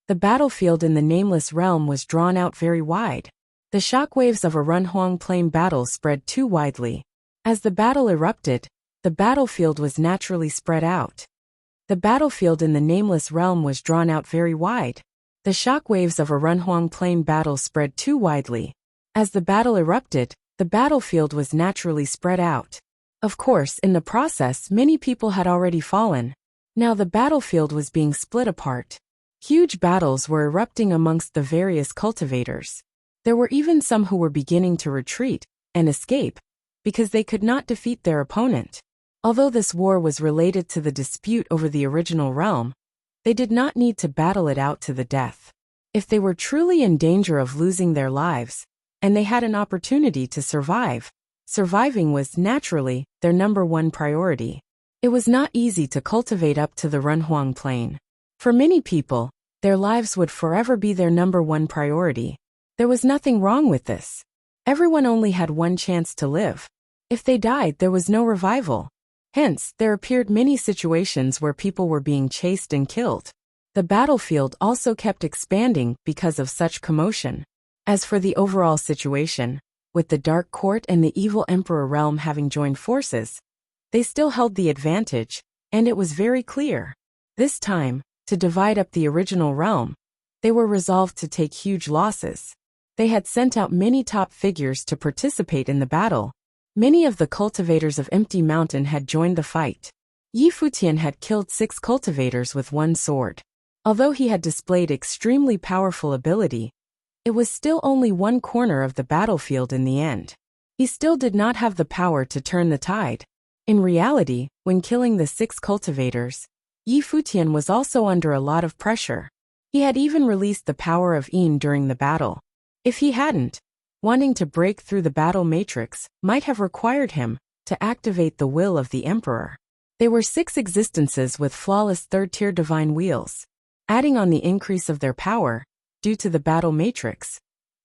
The battlefield in the nameless realm was drawn out very wide. The shockwaves of a Runhuang Plain battle spread too widely. As the battle erupted, the battlefield was naturally spread out. The battlefield in the nameless realm was drawn out very wide. The shockwaves of a Runhuang Plain battle spread too widely. As the battle erupted, the battlefield was naturally spread out. Of course, in the process, many people had already fallen. Now the battlefield was being split apart. Huge battles were erupting amongst the various cultivators. There were even some who were beginning to retreat and escape because they could not defeat their opponent. Although this war was related to the dispute over the original realm, they did not need to battle it out to the death. If they were truly in danger of losing their lives, and they had an opportunity to survive, surviving was naturally their number one priority. It was not easy to cultivate up to the Runhuang Plain. For many people, their lives would forever be their number one priority. There was nothing wrong with this. Everyone only had one chance to live. If they died, there was no revival. Hence, there appeared many situations where people were being chased and killed. The battlefield also kept expanding because of such commotion. As for the overall situation, with the Dark Court and the Evil Emperor realm having joined forces, they still held the advantage, and it was very clear. This time, to divide up the original realm, they were resolved to take huge losses. They had sent out many top figures to participate in the battle. Many of the cultivators of Empty Mountain had joined the fight. Futian had killed 6 cultivators with one sword. Although he had displayed extremely powerful ability, it was still only one corner of the battlefield in the end. He still did not have the power to turn the tide. In reality, when killing the 6 cultivators, Futian was also under a lot of pressure. He had even released the power of Yin during the battle. If he hadn't, wanting to break through the battle matrix might have required him to activate the will of the Emperor. They were 6 existences with flawless 3rd-tier divine wheels. Adding on the increase of their power, due to the battle matrix,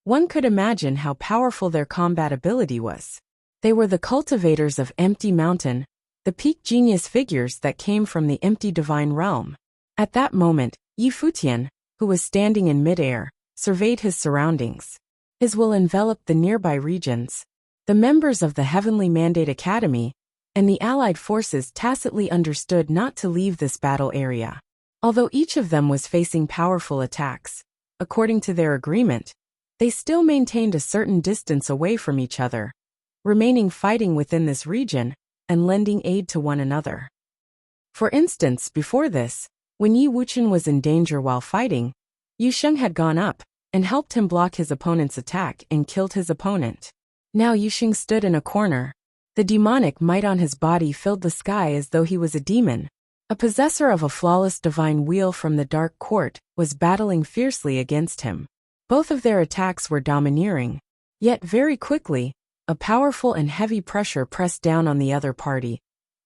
one could imagine how powerful their combat ability was. They were the cultivators of Empty Mountain, the peak genius figures that came from the empty divine realm. At that moment, Futian, who was standing in midair, surveyed his surroundings. His will enveloped the nearby regions. The members of the Heavenly Mandate Academy and the allied forces tacitly understood not to leave this battle area. Although each of them was facing powerful attacks, according to their agreement, they still maintained a certain distance away from each other, remaining fighting within this region and lending aid to one another. For instance, before this, when Yi Wuchen was in danger while fighting, Yu Sheng had gone up and helped him block his opponent's attack and killed his opponent. Now Yu Sheng stood in a corner. The demonic might on his body filled the sky as though he was a demon. A possessor of a flawless divine wheel from the Dark Court was battling fiercely against him. Both of their attacks were domineering. Yet very quickly, a powerful and heavy pressure pressed down on the other party,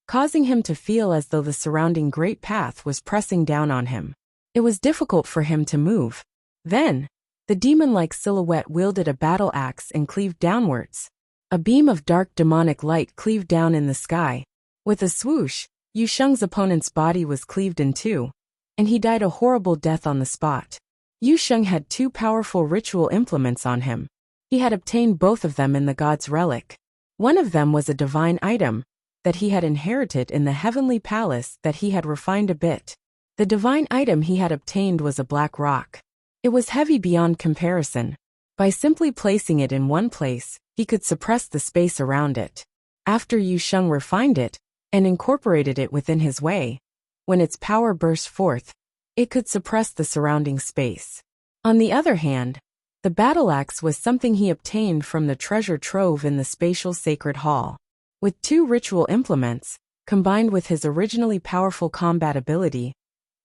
causing him to feel as though the surrounding great path was pressing down on him. It was difficult for him to move. Then, the demon-like silhouette wielded a battle axe and cleaved downwards. A beam of dark demonic light cleaved down in the sky. With a swoosh, Yu Sheng's opponent's body was cleaved in two, and he died a horrible death on the spot. Yu Sheng had 2 powerful ritual implements on him. He had obtained both of them in the God's Relic. One of them was a divine item that he had inherited in the heavenly palace that he had refined a bit. The divine item he had obtained was a black rock. It was heavy beyond comparison. By simply placing it in one place, he could suppress the space around it. After Yu Sheng refined it and incorporated it within his way, when its power burst forth, it could suppress the surrounding space. On the other hand, the battle axe was something he obtained from the treasure trove in the spatial sacred hall. With 2 ritual implements, combined with his originally powerful combat ability,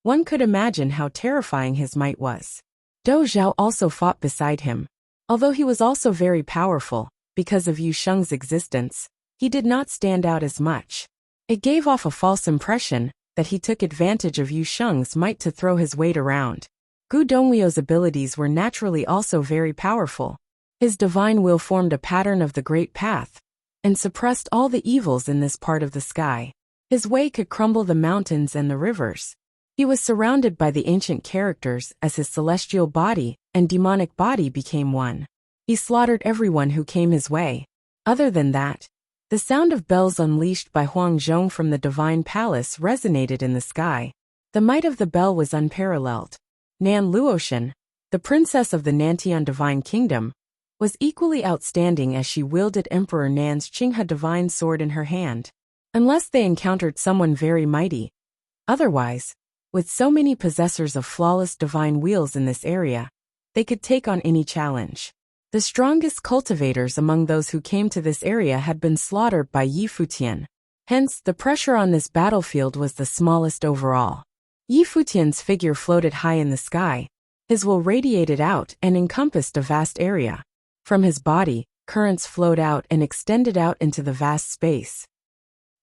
one could imagine how terrifying his might was. Dou Zhao also fought beside him. Although he was also very powerful, because of Yu Sheng's existence, he did not stand out as much. It gave off a false impression that he took advantage of Yu Sheng's might to throw his weight around. Gu Donglio's abilities were naturally also very powerful. His divine will formed a pattern of the Great Path, and suppressed all the evils in this part of the sky. His way could crumble the mountains and the rivers. He was surrounded by the ancient characters as his celestial body and demonic body became one. He slaughtered everyone who came his way. Other than that, the sound of bells unleashed by Huang Zhong from the divine palace resonated in the sky. The might of the bell was unparalleled. Nan Luotian, the princess of the Nantian divine kingdom, was equally outstanding as she wielded Emperor Nan's Qinghe divine sword in her hand. Unless they encountered someone very mighty. Otherwise, with so many possessors of flawless divine wheels in this area, they could take on any challenge. The strongest cultivators among those who came to this area had been slaughtered by Yi Futian. Hence, the pressure on this battlefield was the smallest overall. Yi Futian's figure floated high in the sky. His will radiated out and encompassed a vast area. From his body, currents flowed out and extended out into the vast space.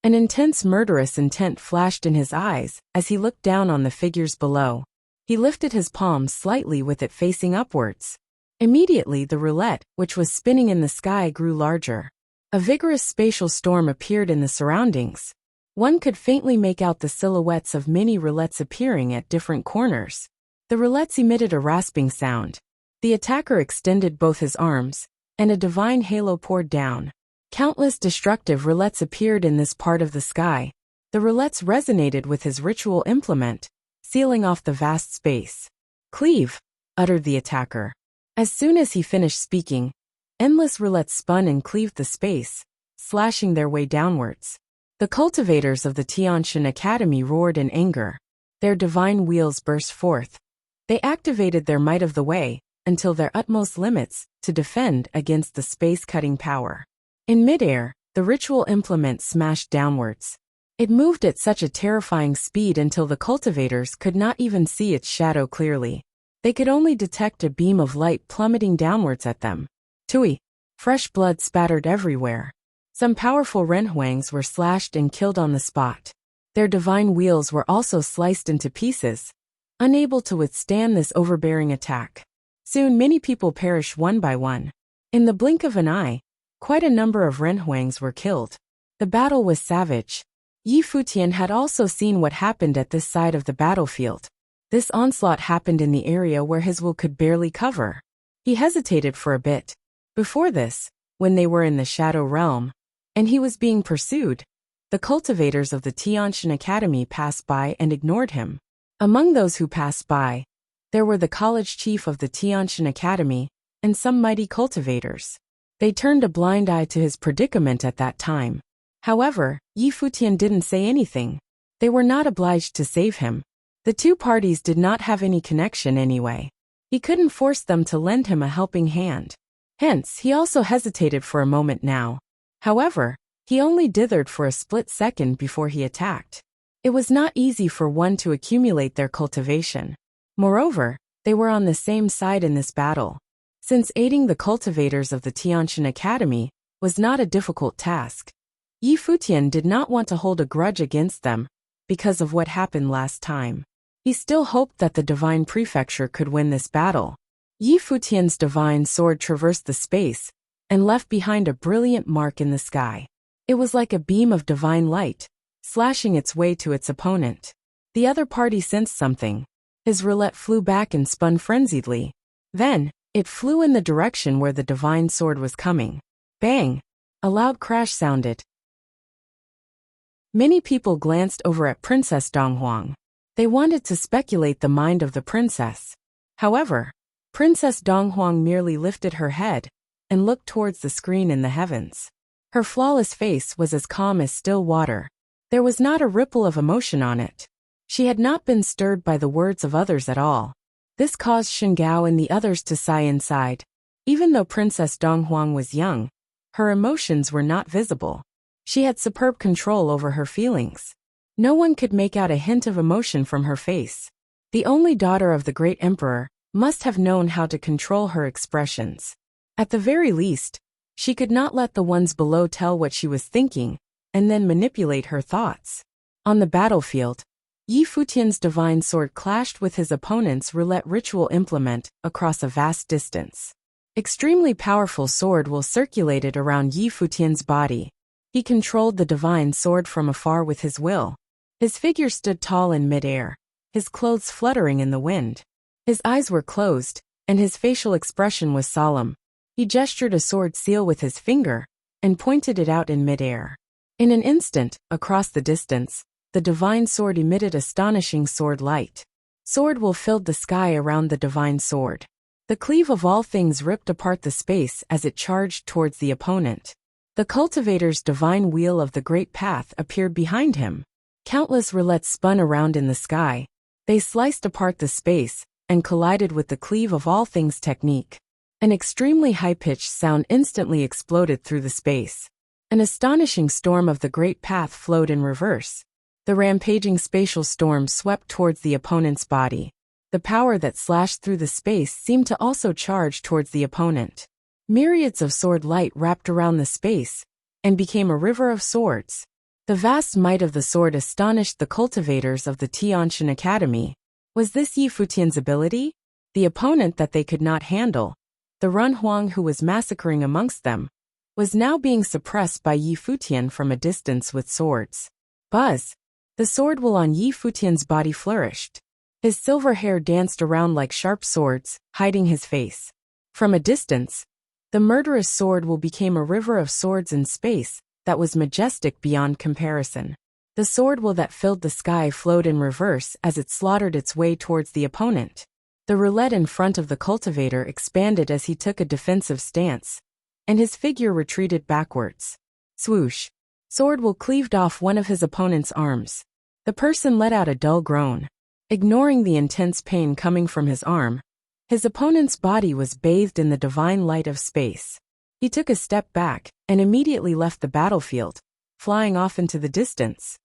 An intense murderous intent flashed in his eyes as he looked down on the figures below. He lifted his palm slightly with it facing upwards. Immediately the roulette, which was spinning in the sky, grew larger. A vigorous spatial storm appeared in the surroundings. One could faintly make out the silhouettes of many roulettes appearing at different corners. The roulettes emitted a rasping sound. The attacker extended both his arms, and a divine halo poured down. Countless destructive roulettes appeared in this part of the sky. The roulettes resonated with his ritual implement, sealing off the vast space. "Cleave," uttered the attacker. As soon as he finished speaking, endless roulettes spun and cleaved the space, slashing their way downwards. The cultivators of the Tianshan Academy roared in anger. Their divine wheels burst forth. They activated their might of the way, until their utmost limits, to defend against the space-cutting power. In midair, the ritual implement smashed downwards. It moved at such a terrifying speed until the cultivators could not even see its shadow clearly. They could only detect a beam of light plummeting downwards at them. Tui! Fresh blood spattered everywhere. Some powerful renhuangs were slashed and killed on the spot. Their divine wheels were also sliced into pieces, unable to withstand this overbearing attack. Soon many people perished one by one. In the blink of an eye, quite a number of renhuangs were killed. The battle was savage. Yi Futian had also seen what happened at this side of the battlefield. This onslaught happened in the area where his will could barely cover. He hesitated for a bit. Before this, when they were in the Shadow Realm, and he was being pursued, the cultivators of the Tianshan Academy passed by and ignored him. Among those who passed by, there were the college chief of the Tianshan Academy, and some mighty cultivators. They turned a blind eye to his predicament at that time. However, Yi Futian didn't say anything. They were not obliged to save him. The two parties did not have any connection anyway. He couldn't force them to lend him a helping hand. Hence, he also hesitated for a moment now. However, he only dithered for a split second before he attacked. It was not easy for one to accumulate their cultivation. Moreover, they were on the same side in this battle. Since aiding the cultivators of the Tianshan Academy was not a difficult task, Yi Futian did not want to hold a grudge against them because of what happened last time. He still hoped that the divine prefecture could win this battle. Yi Futian's divine sword traversed the space and left behind a brilliant mark in the sky. It was like a beam of divine light, slashing its way to its opponent. The other party sensed something. His roulette flew back and spun frenziedly. Then, it flew in the direction where the divine sword was coming. Bang! A loud crash sounded. Many people glanced over at Princess Donghuang. They wanted to speculate the mind of the princess. However, Princess Donghuang merely lifted her head and looked towards the screen in the heavens. Her flawless face was as calm as still water. There was not a ripple of emotion on it. She had not been stirred by the words of others at all. This caused Shengao and the others to sigh inside. Even though Princess Donghuang was young, her emotions were not visible. She had superb control over her feelings. No one could make out a hint of emotion from her face. The only daughter of the great emperor must have known how to control her expressions. At the very least, she could not let the ones below tell what she was thinking, and then manipulate her thoughts. On the battlefield, Yi Futian's divine sword clashed with his opponent's roulette ritual implement across a vast distance. Extremely powerful sword will circulated around Yi Futian's body. He controlled the divine sword from afar with his will. His figure stood tall in midair. his clothes fluttering in the wind. His eyes were closed, and his facial expression was solemn. He gestured a sword seal with his finger, and pointed it out in midair. In an instant, across the distance, the divine sword emitted astonishing sword light. Sword will filled the sky around the divine sword. The cleave of all things ripped apart the space as it charged towards the opponent. The cultivator's divine wheel of the great path appeared behind him. Countless roulettes spun around in the sky. They sliced apart the space and collided with the cleave of all things technique. An extremely high-pitched sound instantly exploded through the space. An astonishing storm of the great path flowed in reverse. The rampaging spatial storm swept towards the opponent's body. The power that slashed through the space seemed to also charge towards the opponent. Myriads of sword light wrapped around the space and became a river of swords. The vast might of the sword astonished the cultivators of the Tianshan Academy. Was this Yi Futian's ability? The opponent that they could not handle, the Run Huang who was massacring amongst them, was now being suppressed by Yi Futian from a distance with swords. Buzz! The sword will on Yi Futian's body flourished. His silver hair danced around like sharp swords, hiding his face. From a distance, the murderous sword will became a river of swords in space that was majestic beyond comparison. The sword will that filled the sky flowed in reverse as it slaughtered its way towards the opponent. The roulette in front of the cultivator expanded as he took a defensive stance, and his figure retreated backwards. Swoosh! Sword will cleaved off one of his opponent's arms. The person let out a dull groan. Ignoring the intense pain coming from his arm, his opponent's body was bathed in the divine light of space. He took a step back and immediately left the battlefield, flying off into the distance.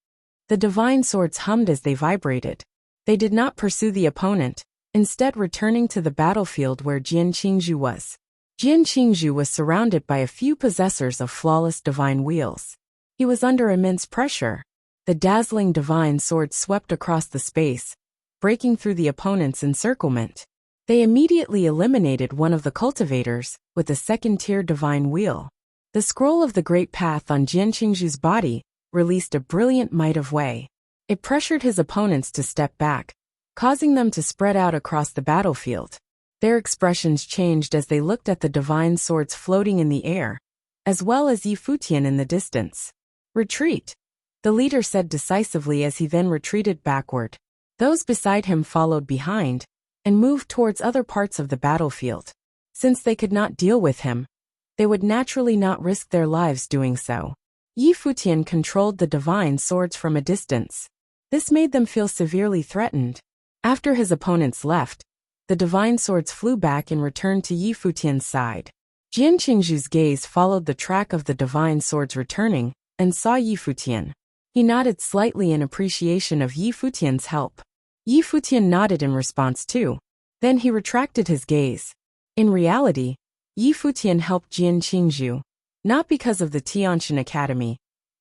The divine swords hummed as they vibrated. They did not pursue the opponent, instead returning to the battlefield where Jian Qingzhu was. Jian Qingzhu was surrounded by a few possessors of flawless divine wheels. He was under immense pressure. The dazzling divine sword swept across the space, breaking through the opponent's encirclement. They immediately eliminated one of the cultivators with a second-tier divine wheel. The scroll of the great path on Jian Qingzhu's body released a brilliant might of way. It pressured his opponents to step back, causing them to spread out across the battlefield. Their expressions changed as they looked at the divine swords floating in the air, as well as Yi Futian in the distance. Retreat! The leader said decisively as he then retreated backward. Those beside him followed behind and moved towards other parts of the battlefield. Since they could not deal with him, they would naturally not risk their lives doing so. Yi Futian controlled the divine swords from a distance. This made them feel severely threatened. After his opponents left, the divine swords flew back and returned to Yi Futian's side. Jian Qingzhu's gaze followed the track of the divine swords returning and saw Yi Futian. He nodded slightly in appreciation of Yi Futian's help. Yi Futian nodded in response too. Then he retracted his gaze. In reality, Yi Futian helped Jian Qingzhu, not because of the Tianshan Academy.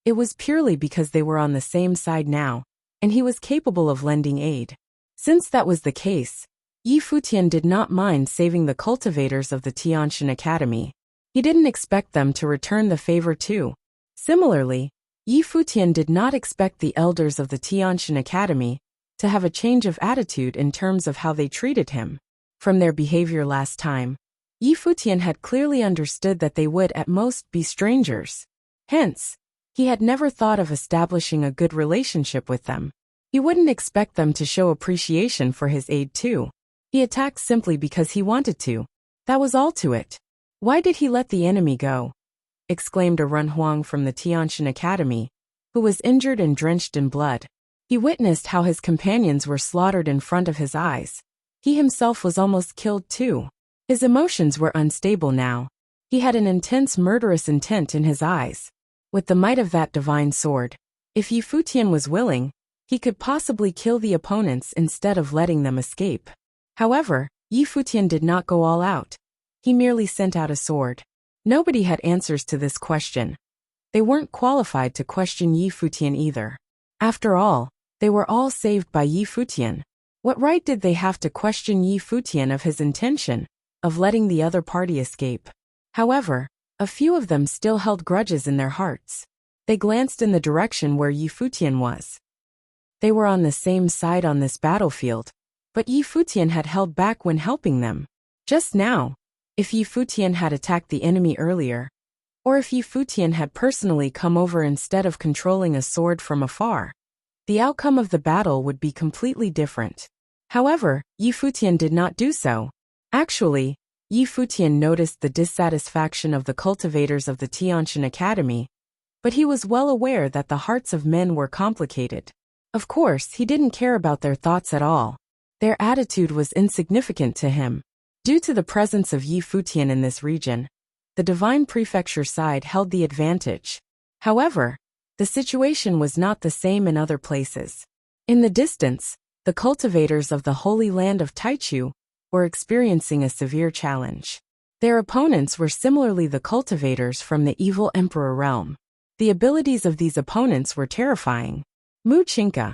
It was purely because they were on the same side now, and he was capable of lending aid. Since that was the case, Yi Futian did not mind saving the cultivators of the Tianshan Academy. He didn't expect them to return the favor too. Similarly, Yi Futian did not expect the elders of the Tianshan Academy to have a change of attitude in terms of how they treated him. From their behavior last time, Yi Futian had clearly understood that they would at most be strangers. Hence, he had never thought of establishing a good relationship with them. He wouldn't expect them to show appreciation for his aid too. He attacked simply because he wanted to. That was all to it. Why did he let the enemy go? Exclaimed a Run Huang from the Tianshan Academy, who was injured and drenched in blood. He witnessed how his companions were slaughtered in front of his eyes. He himself was almost killed too. His emotions were unstable now. He had an intense murderous intent in his eyes. With the might of that divine sword, if Yi Futian was willing, he could possibly kill the opponents instead of letting them escape. However, Yi Futian did not go all out. He merely sent out a sword. Nobody had answers to this question. They weren't qualified to question Yi Futian either. After all, they were all saved by Yi Futian. What right did they have to question Yi Futian of his intention of letting the other party escape? However, a few of them still held grudges in their hearts. They glanced in the direction where Yi Futian was. They were on the same side on this battlefield, but Yi Futian had held back when helping them. Just now, if Yi Futian had attacked the enemy earlier, or if Yi Futian had personally come over instead of controlling a sword from afar, the outcome of the battle would be completely different. However, Yi Futian did not do so. Actually, Yi Futian noticed the dissatisfaction of the cultivators of the Tiantian Academy, but he was well aware that the hearts of men were complicated. Of course, he didn't care about their thoughts at all. Their attitude was insignificant to him. Due to the presence of Yi Futian in this region, the Divine Prefecture side held the advantage. However, the situation was not the same in other places. In the distance, the cultivators of the Holy Land of Taichu were experiencing a severe challenge. Their opponents were similarly the cultivators from the evil Emperor realm. The abilities of these opponents were terrifying. Mu Chinka,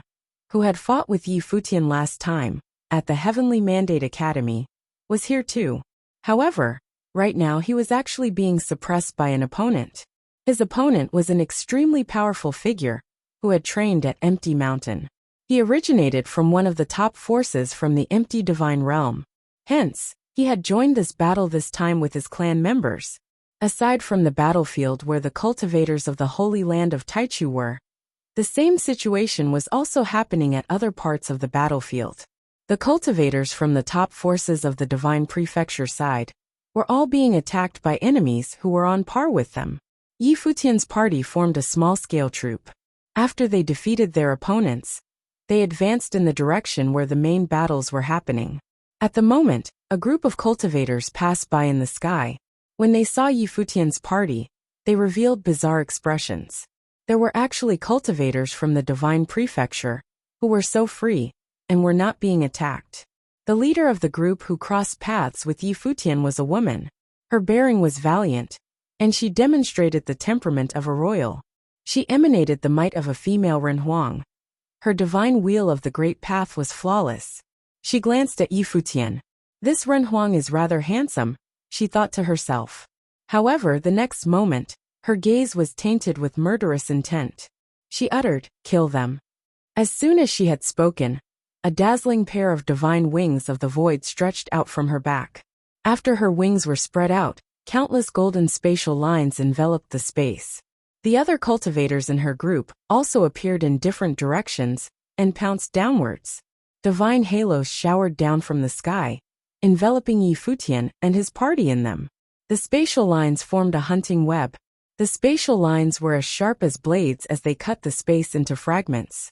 who had fought with Yi Futian last time, at the Heavenly Mandate Academy, was here too. However, right now he was actually being suppressed by an opponent. His opponent was an extremely powerful figure, who had trained at Empty Mountain. He originated from one of the top forces from the Empty Divine Realm. Hence, he had joined this battle this time with his clan members. Aside from the battlefield where the cultivators of the Holy Land of Taichu were, the same situation was also happening at other parts of the battlefield. The cultivators from the top forces of the Divine Prefecture side were all being attacked by enemies who were on par with them. Yi Futian's party formed a small-scale troop. After they defeated their opponents, they advanced in the direction where the main battles were happening. At the moment, a group of cultivators passed by in the sky. When they saw Yi Futian's party, they revealed bizarre expressions. There were actually cultivators from the Divine Prefecture, who were so free, and were not being attacked. The leader of the group who crossed paths with Yi Futian was a woman. Her bearing was valiant, and she demonstrated the temperament of a royal. She emanated the might of a female Renhuang. Her divine wheel of the great path was flawless. She glanced at Yi Futian. This Renhuang is rather handsome, she thought to herself. However, the next moment, her gaze was tainted with murderous intent. She uttered, "Kill them." As soon as she had spoken, a dazzling pair of divine wings of the void stretched out from her back. After her wings were spread out, countless golden spatial lines enveloped the space. The other cultivators in her group also appeared in different directions and pounced downwards. Divine halos showered down from the sky, enveloping Yi Futian and his party in them. The spatial lines formed a hunting web. The spatial lines were as sharp as blades as they cut the space into fragments.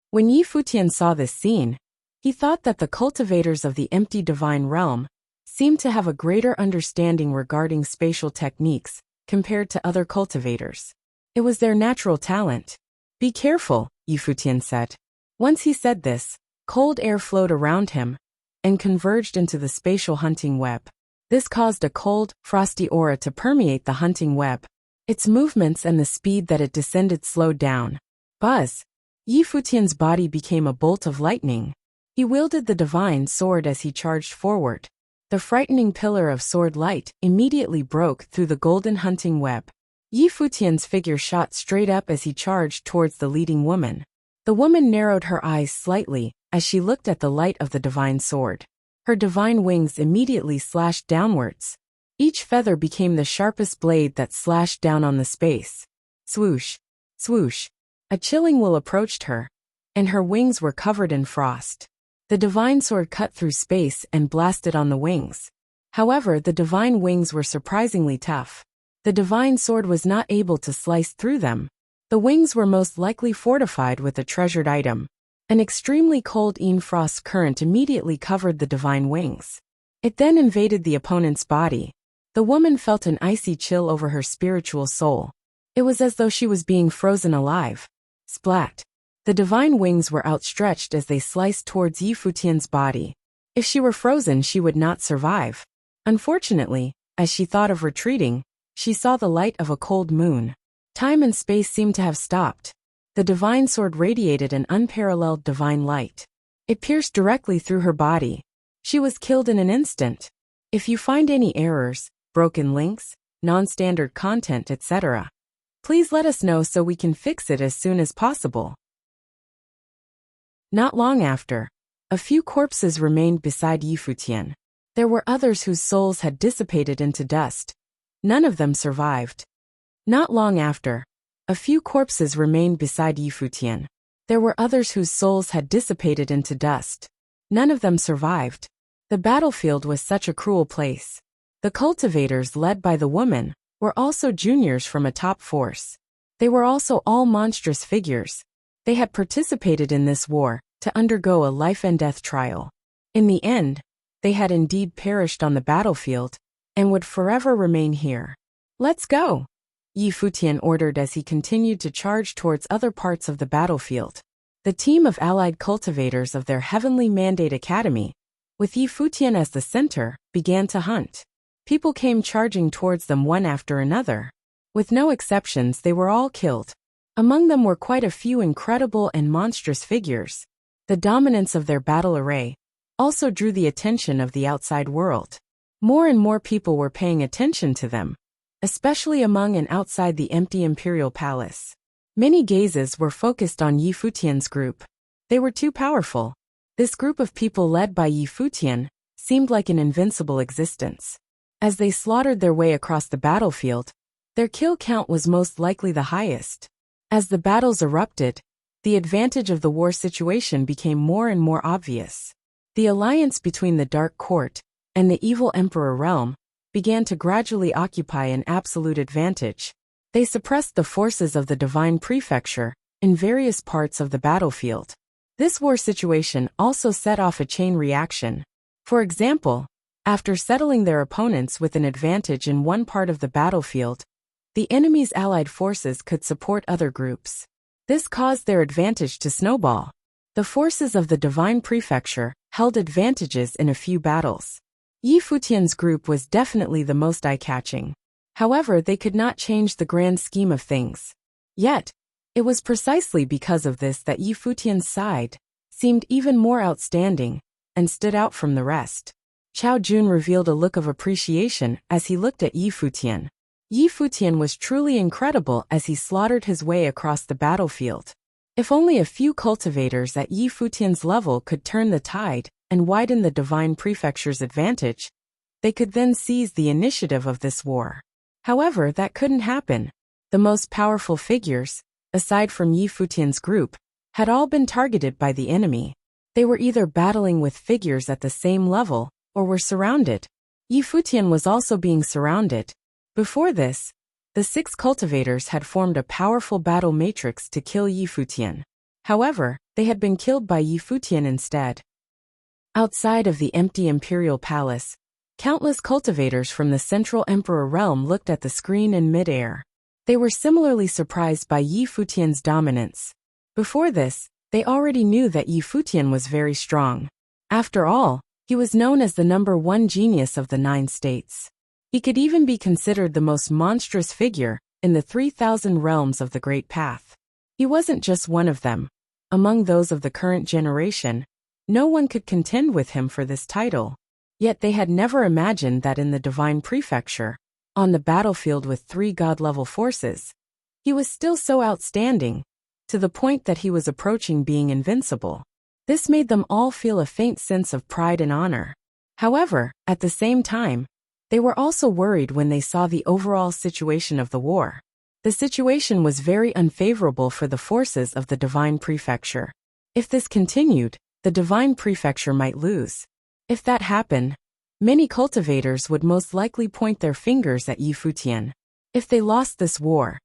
When Yi Futian saw this scene, he thought that the cultivators of the Empty Divine Realm seemed to have a greater understanding regarding spatial techniques compared to other cultivators. It was their natural talent. "Be careful," Yi Futian said. Once he said this, cold air flowed around him and converged into the spatial hunting web. This caused a cold, frosty aura to permeate the hunting web. Its movements and the speed that it descended slowed down. Buzz! Yi Futian's body became a bolt of lightning. He wielded the divine sword as he charged forward. The frightening pillar of sword light immediately broke through the golden hunting web. Yi Futian's figure shot straight up as he charged towards the leading woman. The woman narrowed her eyes slightly as she looked at the light of the divine sword. Her divine wings immediately slashed downwards. Each feather became the sharpest blade that slashed down on the space. Swoosh! Swoosh! A chilling will approached her, and her wings were covered in frost. The divine sword cut through space and blasted on the wings. However, the divine wings were surprisingly tough. The divine sword was not able to slice through them. The wings were most likely fortified with a treasured item. An extremely cold frost current immediately covered the divine wings. It then invaded the opponent's body. The woman felt an icy chill over her spiritual soul. It was as though she was being frozen alive. Splat! The divine wings were outstretched as they sliced towards Yi Futian's body. If she were frozen, she would not survive. Unfortunately, as she thought of retreating, she saw the light of a cold moon. Time and space seemed to have stopped. The divine sword radiated an unparalleled divine light. It pierced directly through her body. She was killed in an instant. If you find any errors, broken links, non-standard content, etc., please let us know so we can fix it as soon as possible. Not long after, a few corpses remained beside Yi Futian. There were others whose souls had dissipated into dust. None of them survived. Not long after, a few corpses remained beside Yi Futian. There were others whose souls had dissipated into dust. None of them survived. The battlefield was such a cruel place. The cultivators led by the woman were also juniors from a top force. They were also all monstrous figures. They had participated in this war to undergo a life-and-death trial. In the end, they had indeed perished on the battlefield and would forever remain here. Let's go, Yi Futian ordered as he continued to charge towards other parts of the battlefield. The team of allied cultivators of their Heavenly Mandate Academy, with Yi Futian as the center, began to hunt. People came charging towards them one after another. With no exceptions, they were all killed. Among them were quite a few incredible and monstrous figures. The dominance of their battle array also drew the attention of the outside world. More and more people were paying attention to them, especially among and outside the empty imperial palace. Many gazes were focused on Yi Futian's group. They were too powerful. This group of people led by Yi Futian seemed like an invincible existence. As they slaughtered their way across the battlefield, their kill count was most likely the highest. As the battles erupted, the advantage of the war situation became more and more obvious. The alliance between the Dark Court and the evil Emperor realm began to gradually occupy an absolute advantage. They suppressed the forces of the Divine Prefecture in various parts of the battlefield. This war situation also set off a chain reaction. For example, after settling their opponents with an advantage in one part of the battlefield, the enemy's allied forces could support other groups. This caused their advantage to snowball. The forces of the Divine Prefecture held advantages in a few battles. Yi Futian's group was definitely the most eye-catching. However, they could not change the grand scheme of things. Yet, it was precisely because of this that Yi Futian's side seemed even more outstanding and stood out from the rest. Chao Jun revealed a look of appreciation as he looked at Yi Futian. Yi Futian was truly incredible as he slaughtered his way across the battlefield. If only a few cultivators at Yi Futian's level could turn the tide and widen the Divine Prefecture's advantage, they could then seize the initiative of this war. However, that couldn't happen. The most powerful figures, aside from Yi Futian's group, had all been targeted by the enemy. They were either battling with figures at the same level or were surrounded. Yi Futian was also being surrounded. Before this, the 6 cultivators had formed a powerful battle matrix to kill Yi Futian. However, they had been killed by Yi Futian instead. Outside of the empty imperial palace, countless cultivators from the Central Emperor realm looked at the screen in midair. They were similarly surprised by Yi Futian's dominance. Before this, they already knew that Yi Futian was very strong. After all, he was known as the #1 genius of the 9 states. He could even be considered the most monstrous figure in the 3,000 realms of the Great Path. He wasn't just one of them. Among those of the current generation, no one could contend with him for this title. Yet they had never imagined that in the Divine Prefecture, on the battlefield with 3 god-level forces, he was still so outstanding, to the point that he was approaching being invincible. This made them all feel a faint sense of pride and honor. However, at the same time, they were also worried when they saw the overall situation of the war. The situation was very unfavorable for the forces of the Divine Prefecture. If this continued, the Divine Prefecture might lose. If that happened, many cultivators would most likely point their fingers at Yi Futian. If they lost this war,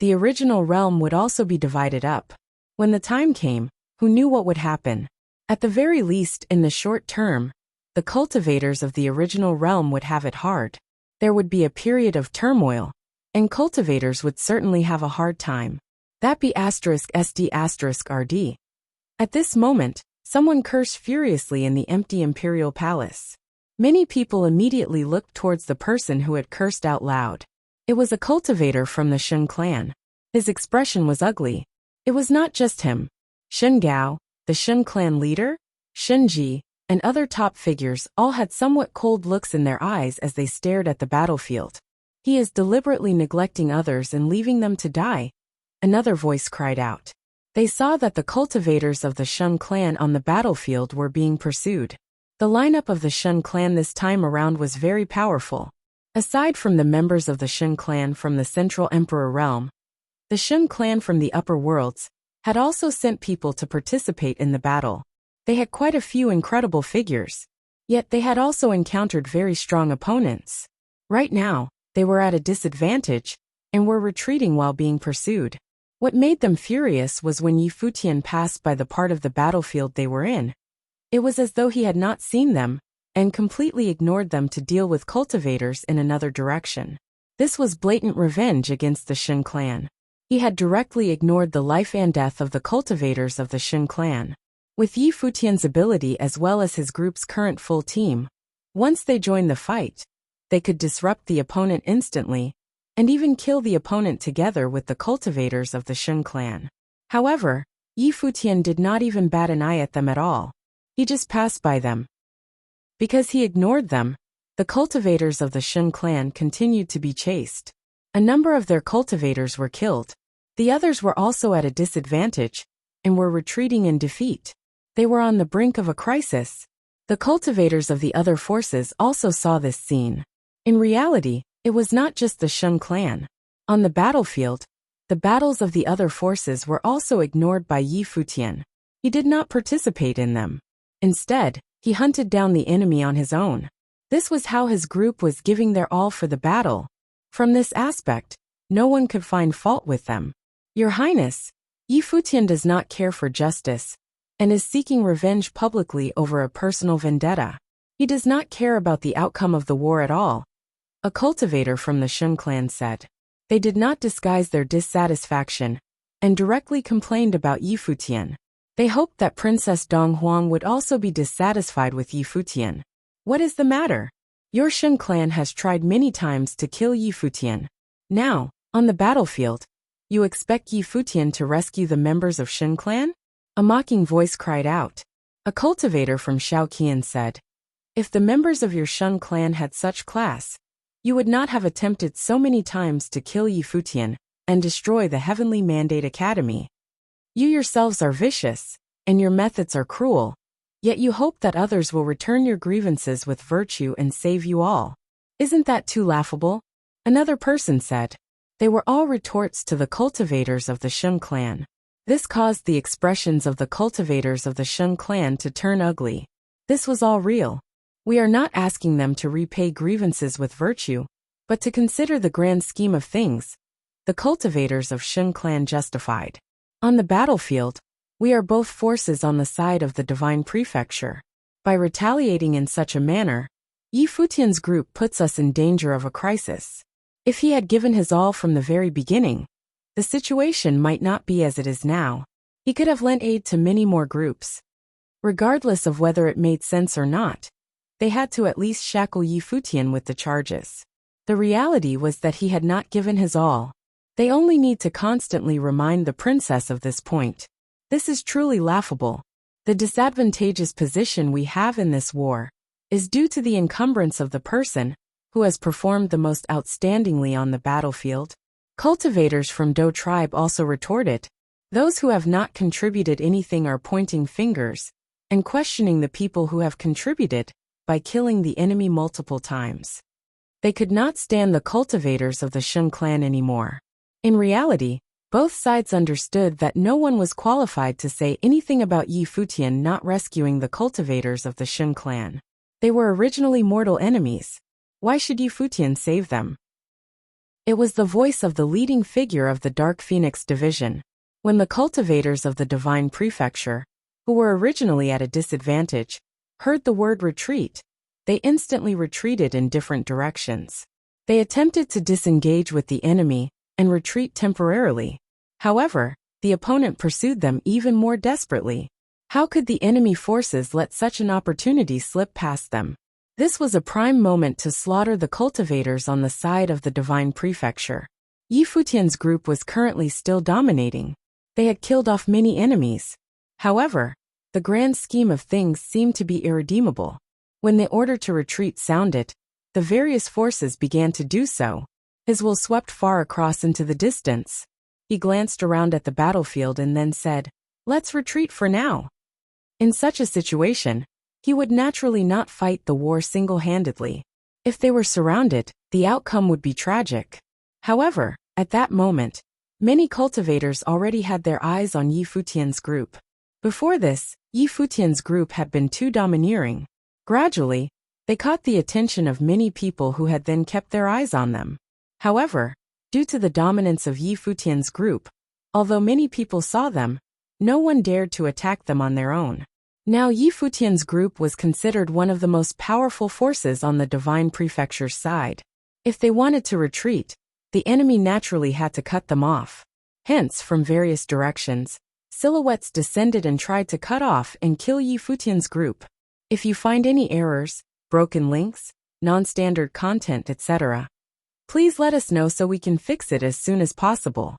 the original realm would also be divided up. When the time came, who knew what would happen? At the very least, in the short term, the cultivators of the original realm would have it hard. There would be a period of turmoil, and cultivators would certainly have a hard time. That be *SD*RD. At this moment, someone cursed furiously in the empty imperial palace. Many people immediately looked towards the person who had cursed out loud. It was a cultivator from the Shun clan. His expression was ugly. It was not just him. Shun Gao, the Shun clan leader, Shun Ji, and other top figures all had somewhat cold looks in their eyes as they stared at the battlefield. He is deliberately neglecting others and leaving them to die, another voice cried out. They saw that the cultivators of the Shun clan on the battlefield were being pursued. The lineup of the Shun clan this time around was very powerful. Aside from the members of the Shun clan from the Central Emperor realm, the Shun clan from the upper worlds had also sent people to participate in the battle. They had quite a few incredible figures, yet they had also encountered very strong opponents. Right now, they were at a disadvantage and were retreating while being pursued. What made them furious was when Futian passed by the part of the battlefield they were in. It was as though he had not seen them and completely ignored them to deal with cultivators in another direction. This was blatant revenge against the Shun clan. He had directly ignored the life and death of the cultivators of the Shun clan. With Futian's ability as well as his group's current full team, once they joined the fight, they could disrupt the opponent instantly, and even kill the opponent together with the cultivators of the Shun clan. However, Futian did not even bat an eye at them at all. He just passed by them. Because he ignored them, the cultivators of the Shun clan continued to be chased. A number of their cultivators were killed. The others were also at a disadvantage and were retreating in defeat. They were on the brink of a crisis. The cultivators of the other forces also saw this scene. In reality, it was not just the Shun clan. On the battlefield, the battles of the other forces were also ignored by Futian. He did not participate in them. Instead, he hunted down the enemy on his own. This was how his group was giving their all for the battle. From this aspect, no one could find fault with them. Your Highness, Futian does not care for justice and is seeking revenge publicly over a personal vendetta. He does not care about the outcome of the war at all, a cultivator from the Shun clan said. They did not disguise their dissatisfaction and directly complained about Futian. They hoped that Princess Donghuang would also be dissatisfied with Futian. What is the matter? Your Shun clan has tried many times to kill Futian. Now, on the battlefield, you expect Futian to rescue the members of Shun clan? A mocking voice cried out. A cultivator from Shaoqian said, if the members of your Shun clan had such class, you would not have attempted so many times to kill Futian and destroy the Heavenly Mandate Academy. You yourselves are vicious, and your methods are cruel, yet you hope that others will return your grievances with virtue and save you all. Isn't that too laughable? Another person said. They were all retorts to the cultivators of the Shun clan. This caused the expressions of the cultivators of the Shun clan to turn ugly. This was all real. We are not asking them to repay grievances with virtue, but to consider the grand scheme of things, the cultivators of Shun clan justified. On the battlefield, we are both forces on the side of the divine prefecture. By retaliating in such a manner, Futian's group puts us in danger of a crisis. If he had given his all from the very beginning, the situation might not be as it is now. He could have lent aid to many more groups. Regardless of whether it made sense or not, they had to at least shackle Futian with the charges. The reality was that he had not given his all. They only need to constantly remind the princess of this point. This is truly laughable. The disadvantageous position we have in this war is due to the encumbrance of the person who has performed the most outstandingly on the battlefield. Cultivators from Do tribe also retorted. Those who have not contributed anything are pointing fingers and questioning the people who have contributed by killing the enemy multiple times. They could not stand the cultivators of the Shun clan anymore. In reality, both sides understood that no one was qualified to say anything about Futian not rescuing the cultivators of the Shun clan. They were originally mortal enemies. Why should Futian save them? It was the voice of the leading figure of the Dark Phoenix division. When the cultivators of the Divine Prefecture, who were originally at a disadvantage, heard the word retreat, they instantly retreated in different directions. They attempted to disengage with the enemy and retreat temporarily. However, the opponent pursued them even more desperately. How could the enemy forces let such an opportunity slip past them? This was a prime moment to slaughter the cultivators on the side of the Divine Prefecture. Futian's group was currently still dominating. They had killed off many enemies. However, the grand scheme of things seemed to be irredeemable. When the order to retreat sounded, the various forces began to do so. His will swept far across into the distance. He glanced around at the battlefield and then said, "Let's retreat for now." In such a situation, he would naturally not fight the war single-handedly. If they were surrounded, the outcome would be tragic. However, at that moment, many cultivators already had their eyes on Yi Futian's group. Before this, Yi Futian's group had been too domineering. Gradually, they caught the attention of many people who had then kept their eyes on them. However, due to the dominance of Yi Futian's group, although many people saw them, no one dared to attack them on their own. Now Yi Futian's group was considered one of the most powerful forces on the Divine Prefecture's side. If they wanted to retreat, the enemy naturally had to cut them off. Hence, from various directions, silhouettes descended and tried to cut off and kill Yi Futian's group. If you find any errors, broken links, non-standard content, etc., please let us know so we can fix it as soon as possible.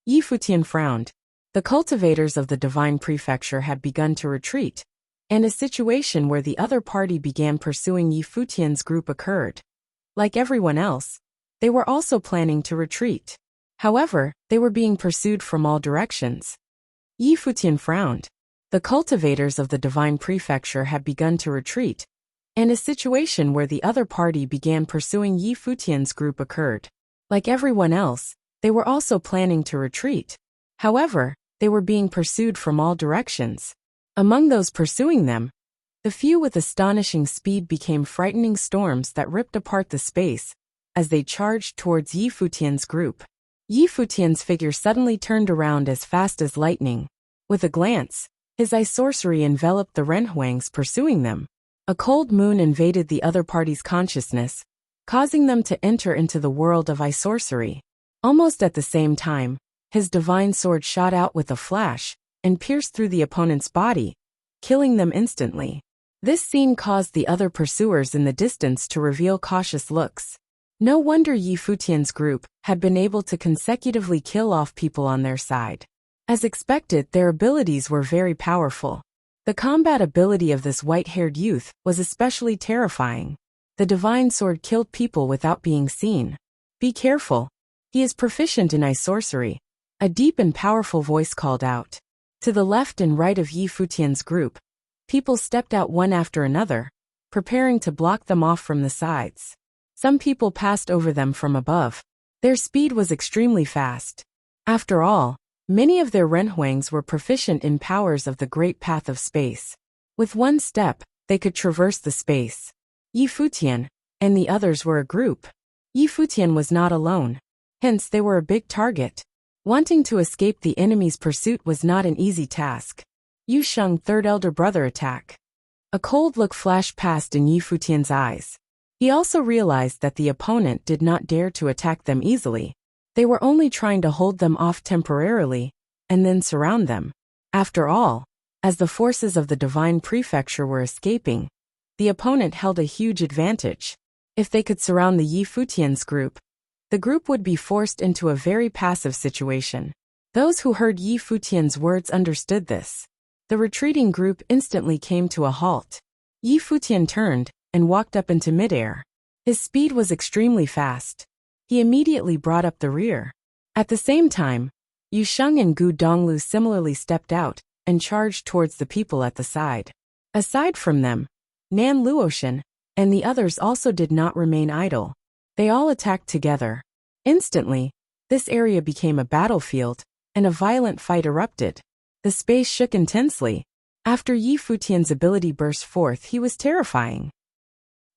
Yi Futian frowned. The cultivators of the Divine Prefecture had begun to retreat, and a situation where the other party began pursuing Yi Futian's group occurred. Like everyone else, they were also planning to retreat. However, they were being pursued from all directions. Yi Futian frowned. The cultivators of the Divine Prefecture had begun to retreat, and a situation where the other party began pursuing Yi Futian's group occurred. Like everyone else, they were also planning to retreat. However, they were being pursued from all directions. Among those pursuing them, the few with astonishing speed became frightening storms that ripped apart the space as they charged towards Yi Futian's group. Yi Futian's figure suddenly turned around as fast as lightning. With a glance, his eye sorcery enveloped the Renhuangs pursuing them. A cold moon invaded the other party's consciousness, causing them to enter into the world of eye sorcery. Almost at the same time, his divine sword shot out with a flash and pierced through the opponent's body, killing them instantly. This scene caused the other pursuers in the distance to reveal cautious looks. No wonder Yi Futian's group had been able to consecutively kill off people on their side. As expected, their abilities were very powerful. The combat ability of this white-haired youth was especially terrifying. The divine sword killed people without being seen. Be careful. He is proficient in eye sorcery. A deep and powerful voice called out. To the left and right of Yi Futian's group, people stepped out one after another, preparing to block them off from the sides. Some people passed over them from above. Their speed was extremely fast. After all, many of their Renhuangs were proficient in powers of the Great Path of Space. With one step, they could traverse the space. Yi Futian and the others were a group. Yi Futian was not alone. Hence, they were a big target. Wanting to escape the enemy's pursuit was not an easy task. Yu Sheng third elder brother attack. A cold look flashed past in Yi Futian's eyes. He also realized that the opponent did not dare to attack them easily. They were only trying to hold them off temporarily, and then surround them. After all, as the forces of the Divine Prefecture were escaping, the opponent held a huge advantage. If they could surround the Yi Futian's group, the group would be forced into a very passive situation. Those who heard Yi Futian's words understood this. The retreating group instantly came to a halt. Yi Futian turned and walked up into midair. His speed was extremely fast. He immediately brought up the rear. At the same time, Yu Sheng and Gu Donglu similarly stepped out and charged towards the people at the side. Aside from them, Nan Luoshan and the others also did not remain idle. They all attacked together. Instantly, this area became a battlefield, and a violent fight erupted. The space shook intensely. After Yi Futian's ability burst forth, he was terrifying.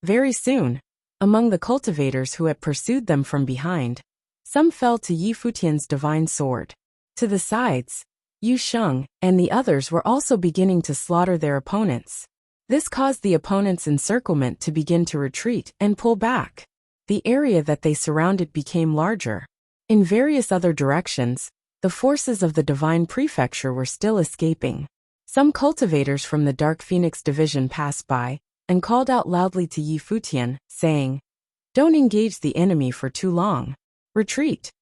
Very soon, among the cultivators who had pursued them from behind, some fell to Yi Futian's divine sword. To the sides, Yu Sheng and the others were also beginning to slaughter their opponents. This caused the opponents' encirclement to begin to retreat and pull back. The area that they surrounded became larger. In various other directions, the forces of the Divine Prefecture were still escaping. Some cultivators from the Dark Phoenix Division passed by and called out loudly to Yi Futian, saying, "Don't engage the enemy for too long. Retreat."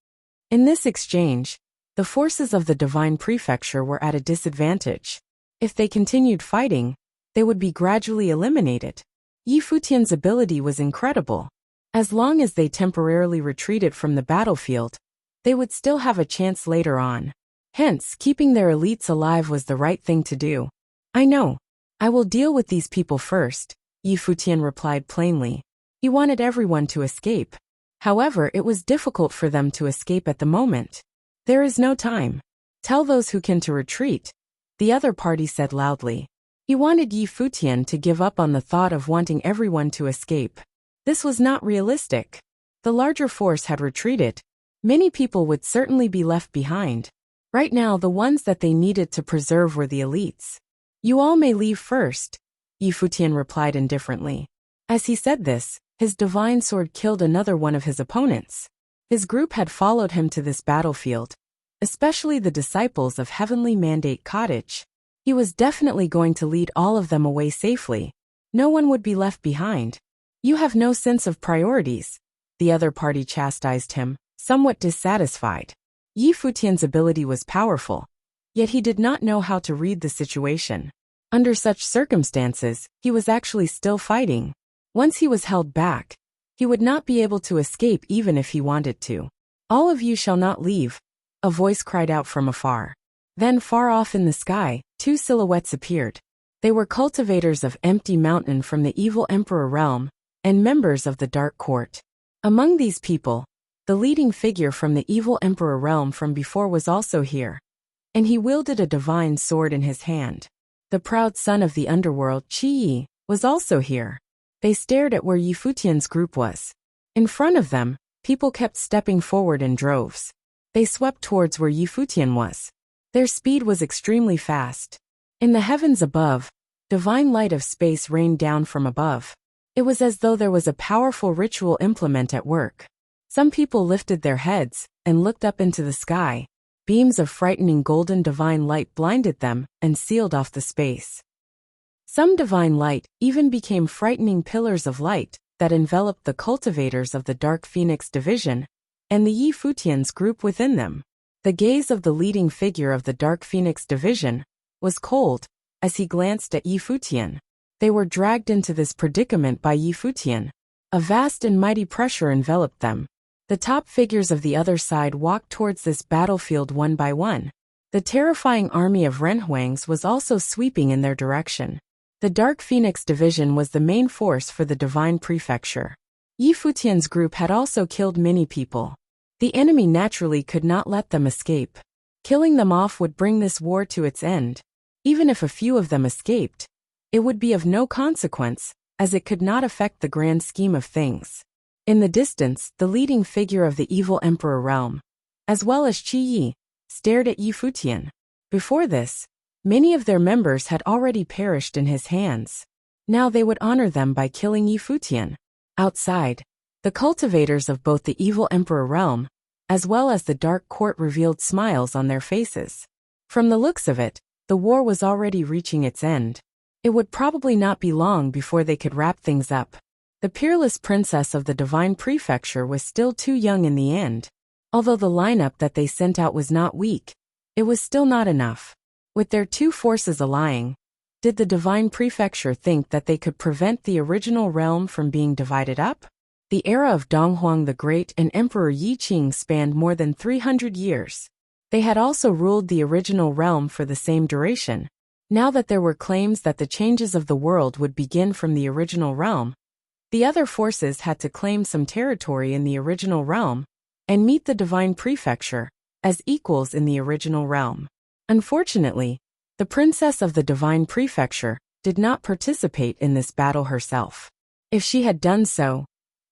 In this exchange, the forces of the Divine Prefecture were at a disadvantage. If they continued fighting, they would be gradually eliminated. Yi Futian's ability was incredible. As long as they temporarily retreated from the battlefield, they would still have a chance later on. Hence, keeping their elites alive was the right thing to do. I know. I will deal with these people first, Futian replied plainly. He wanted everyone to escape. However, it was difficult for them to escape at the moment. There is no time. Tell those who can to retreat, the other party said loudly. He wanted Futian to give up on the thought of wanting everyone to escape. This was not realistic. The larger force had retreated. Many people would certainly be left behind. Right now, the ones that they needed to preserve were the elites. You all may leave first, Futian replied indifferently. As he said this, his divine sword killed another one of his opponents. His group had followed him to this battlefield, especially the disciples of Heavenly Mandate Cottage. He was definitely going to lead all of them away safely. No one would be left behind. You have no sense of priorities, the other party chastised him, somewhat dissatisfied. Futian's ability was powerful, yet he did not know how to read the situation. Under such circumstances, he was actually still fighting. Once he was held back, he would not be able to escape even if he wanted to. All of you shall not leave, a voice cried out from afar. Then far off in the sky, two silhouettes appeared. They were cultivators of Empty Mountain from the evil Emperor realm, and members of the Dark Court. Among these people, the leading figure from the evil Emperor realm from before was also here, and he wielded a divine sword in his hand. The proud son of the underworld, Qi, was also here. They stared at where Futian's group was. In front of them, people kept stepping forward in droves. They swept towards where Futian was. Their speed was extremely fast. In the heavens above, divine light of space rained down from above. It was as though there was a powerful ritual implement at work. Some people lifted their heads and looked up into the sky. Beams of frightening golden divine light blinded them and sealed off the space. Some divine light even became frightening pillars of light that enveloped the cultivators of the Dark Phoenix division and the Futian's group within them. The gaze of the leading figure of the Dark Phoenix division was cold as he glanced at Futian. They were dragged into this predicament by Futian. A vast and mighty pressure enveloped them. The top figures of the other side walked towards this battlefield one by one. The terrifying army of Renhuangs was also sweeping in their direction. The Dark Phoenix division was the main force for the Divine Prefecture. Futian's group had also killed many people. The enemy naturally could not let them escape. Killing them off would bring this war to its end. Even if a few of them escaped, it would be of no consequence, as it could not affect the grand scheme of things. In the distance, the leading figure of the evil Emperor realm, as well as Qi, stared at Futian. Before this, many of their members had already perished in his hands. Now they would honor them by killing Futian. Outside, the cultivators of both the evil Emperor realm, as well as the Dark Court revealed smiles on their faces. From the looks of it, the war was already reaching its end. It would probably not be long before they could wrap things up. The peerless princess of the Divine Prefecture was still too young in the end. Although the lineup that they sent out was not weak, it was still not enough. With their two forces allying, did the Divine Prefecture think that they could prevent the original realm from being divided up? The era of Donghuang the Great and Emperor Yiqing spanned more than 300 years. They had also ruled the original realm for the same duration. Now that there were claims that the changes of the world would begin from the original realm, the other forces had to claim some territory in the original realm and meet the Divine Prefecture as equals in the original realm. Unfortunately, the princess of the Divine Prefecture did not participate in this battle herself. If she had done so,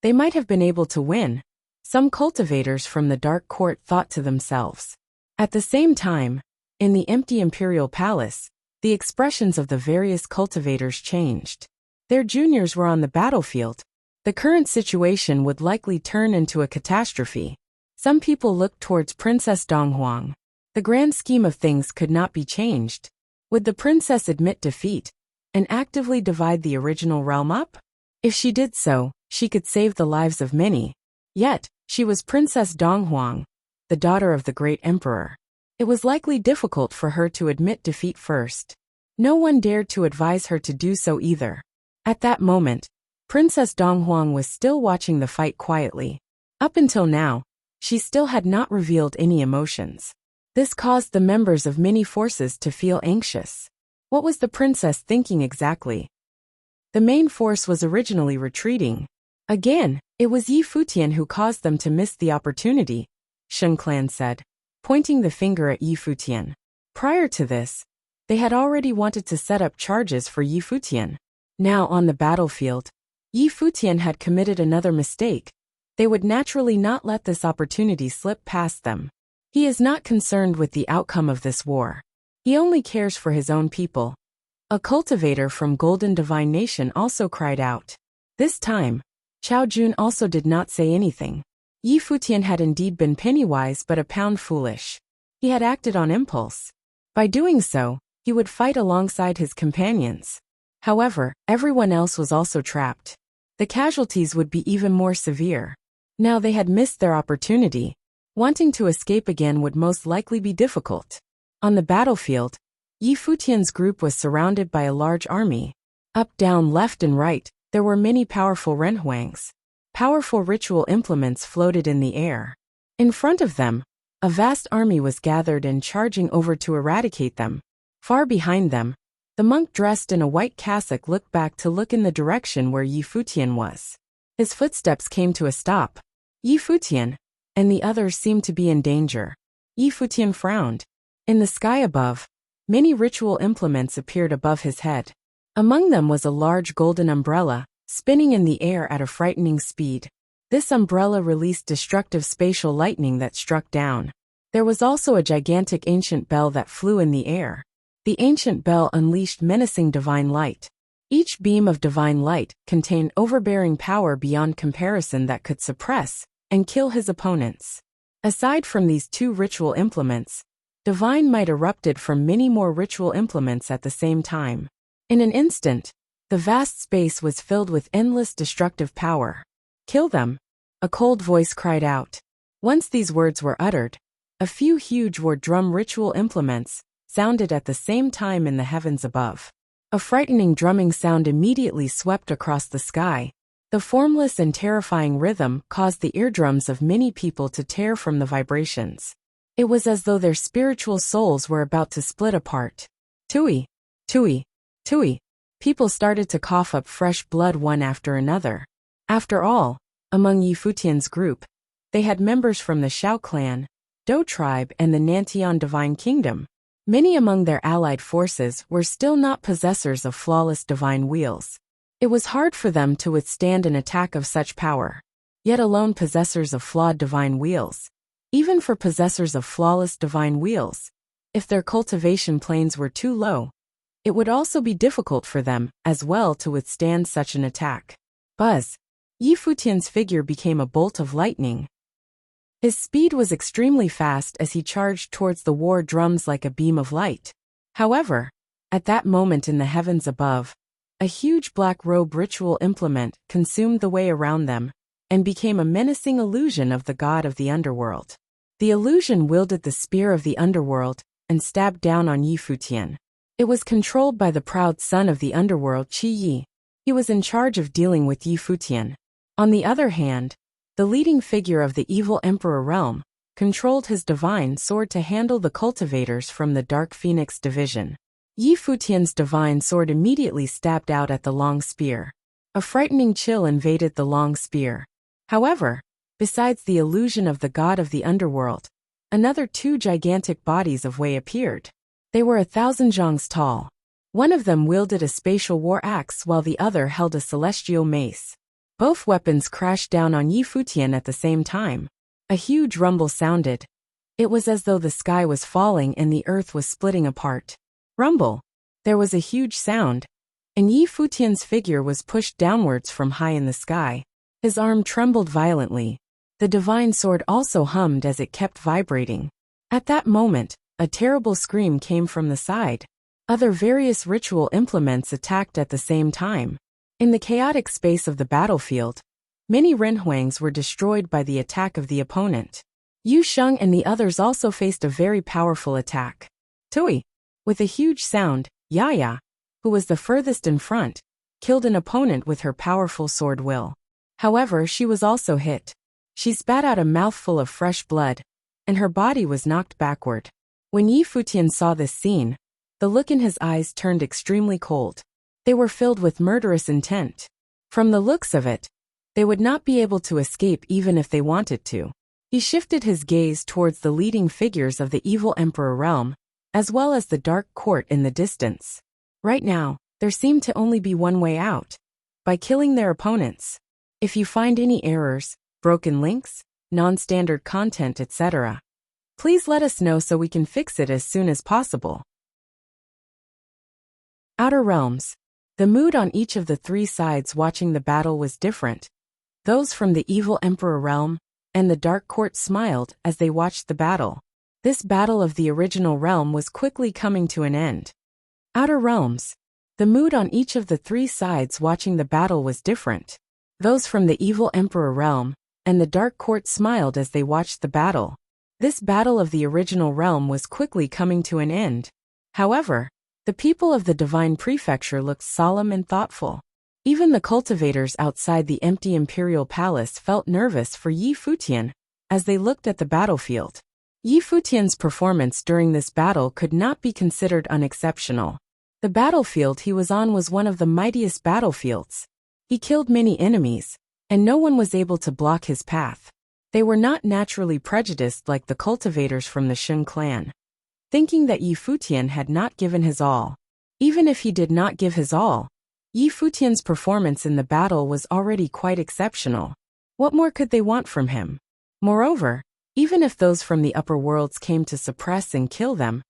they might have been able to win, some cultivators from the Dark Court thought to themselves. At the same time, in the empty imperial palace, the expressions of the various cultivators changed. Their juniors were on the battlefield. The current situation would likely turn into a catastrophe. Some people looked towards Princess Donghuang. The grand scheme of things could not be changed. Would the princess admit defeat and actively divide the original realm up? If she did so, she could save the lives of many. Yet, she was Princess Donghuang, the daughter of the great emperor. It was likely difficult for her to admit defeat first. No one dared to advise her to do so either. At that moment, Princess Donghuang was still watching the fight quietly. Up until now, she still had not revealed any emotions. This caused the members of many forces to feel anxious. What was the princess thinking exactly? The main force was originally retreating. Again, it was Yi Futian who caused them to miss the opportunity, Shun Clan said, pointing the finger at Yi Futian. Prior to this, they had already wanted to set up charges for Yi Futian. Now on the battlefield, Yi Futian had committed another mistake. They would naturally not let this opportunity slip past them. He is not concerned with the outcome of this war. He only cares for his own people. A cultivator from Golden Divine Nation also cried out. This time, Chao Jun also did not say anything. Yi Futian had indeed been pennywise but a pound foolish. He had acted on impulse. By doing so, he would fight alongside his companions. However, everyone else was also trapped. The casualties would be even more severe. Now they had missed their opportunity. Wanting to escape again would most likely be difficult. On the battlefield, Yi Futian's group was surrounded by a large army. Up, down, left and right, there were many powerful renhuangs. Powerful ritual implements floated in the air. In front of them, a vast army was gathered and charging over to eradicate them. Far behind them, the monk dressed in a white cassock looked back to look in the direction where Yi Futian was. His footsteps came to a stop. Yi Futian and the others seemed to be in danger. Yi Futian frowned. In the sky above, many ritual implements appeared above his head. Among them was a large golden umbrella, spinning in the air at a frightening speed. This umbrella released destructive spatial lightning that struck down. There was also a gigantic ancient bell that flew in the air. The ancient bell unleashed menacing divine light. Each beam of divine light contained overbearing power beyond comparison that could suppress and kill his opponents. Aside from these two ritual implements, divine might erupted from many more ritual implements at the same time. In an instant, the vast space was filled with endless destructive power. Kill them, a cold voice cried out. Once these words were uttered, a few huge war drum ritual implements sounded at the same time in the heavens above. A frightening drumming sound immediately swept across the sky. The formless and terrifying rhythm caused the eardrums of many people to tear from the vibrations. It was as though their spiritual souls were about to split apart. Tui, tui, tui. People started to cough up fresh blood one after another. After all, among Yi Futian's group, they had members from the Shao clan, Dou tribe and the Nantian Divine Kingdom. Many among their allied forces were still not possessors of flawless divine wheels. It was hard for them to withstand an attack of such power, yet alone possessors of flawed divine wheels. Even for possessors of flawless divine wheels, if their cultivation planes were too low, it would also be difficult for them as well to withstand such an attack. Buzz! Yi Futian's figure became a bolt of lightning. His speed was extremely fast as he charged towards the war drums like a beam of light. However, at that moment in the heavens above, a huge black robe ritual implement consumed the way around them and became a menacing illusion of the god of the underworld. The illusion wielded the spear of the underworld and stabbed down on Yi Futian. It was controlled by the proud son of the underworld Qi Yi. He was in charge of dealing with Yi Futian. On the other hand, the leading figure of the evil emperor realm controlled his divine sword to handle the cultivators from the Dark Phoenix division. Yi Futian's divine sword immediately stabbed out at the long spear. A frightening chill invaded the long spear. However, besides the illusion of the god of the underworld, another two gigantic bodies of Wei appeared. They were 1,000 zhongs tall. One of them wielded a spatial war axe while the other held a celestial mace. Both weapons crashed down on Yi Futian at the same time. A huge rumble sounded. It was as though the sky was falling and the earth was splitting apart. Rumble! There was a huge sound, and Yi Futian's figure was pushed downwards from high in the sky. His arm trembled violently. The divine sword also hummed as it kept vibrating. At that moment, a terrible scream came from the side. Other various ritual implements attacked at the same time. In the chaotic space of the battlefield, many renhuangs were destroyed by the attack of the opponent. Yu Sheng and the others also faced a very powerful attack. Tui! With a huge sound, Yaya, who was the furthest in front, killed an opponent with her powerful sword will. However, she was also hit. She spat out a mouthful of fresh blood, and her body was knocked backward. When Yi Futian saw this scene, the look in his eyes turned extremely cold. They were filled with murderous intent. From the looks of it, they would not be able to escape even if they wanted to. He shifted his gaze towards the leading figures of the evil emperor realm, as well as the dark court in the distance. Right now, there seemed to only be one way out: by killing their opponents. If you find any errors, broken links, non-standard content, etc., please let us know so we can fix it as soon as possible. Outer Realms. The mood on each of the three sides watching the battle was different. Those from the evil emperor realm and the dark court smiled as they watched the battle. This battle of the original realm was quickly coming to an end. Outer Realms. The mood on each of the three sides watching the battle was different. Those from the evil emperor realm and the dark court smiled as they watched the battle. This battle of the original realm was quickly coming to an end. However, the people of the divine prefecture looked solemn and thoughtful. Even the cultivators outside the empty imperial palace felt nervous for Yi Futian as they looked at the battlefield. Yi Futian's performance during this battle could not be considered unexceptional. The battlefield he was on was one of the mightiest battlefields. He killed many enemies, and no one was able to block his path. They were not naturally prejudiced like the cultivators from the Shun clan, thinking that Yi Futian had not given his all. Even if he did not give his all, Yi Futian's performance in the battle was already quite exceptional. What more could they want from him? Moreover, even if those from the upper worlds came to suppress and kill them,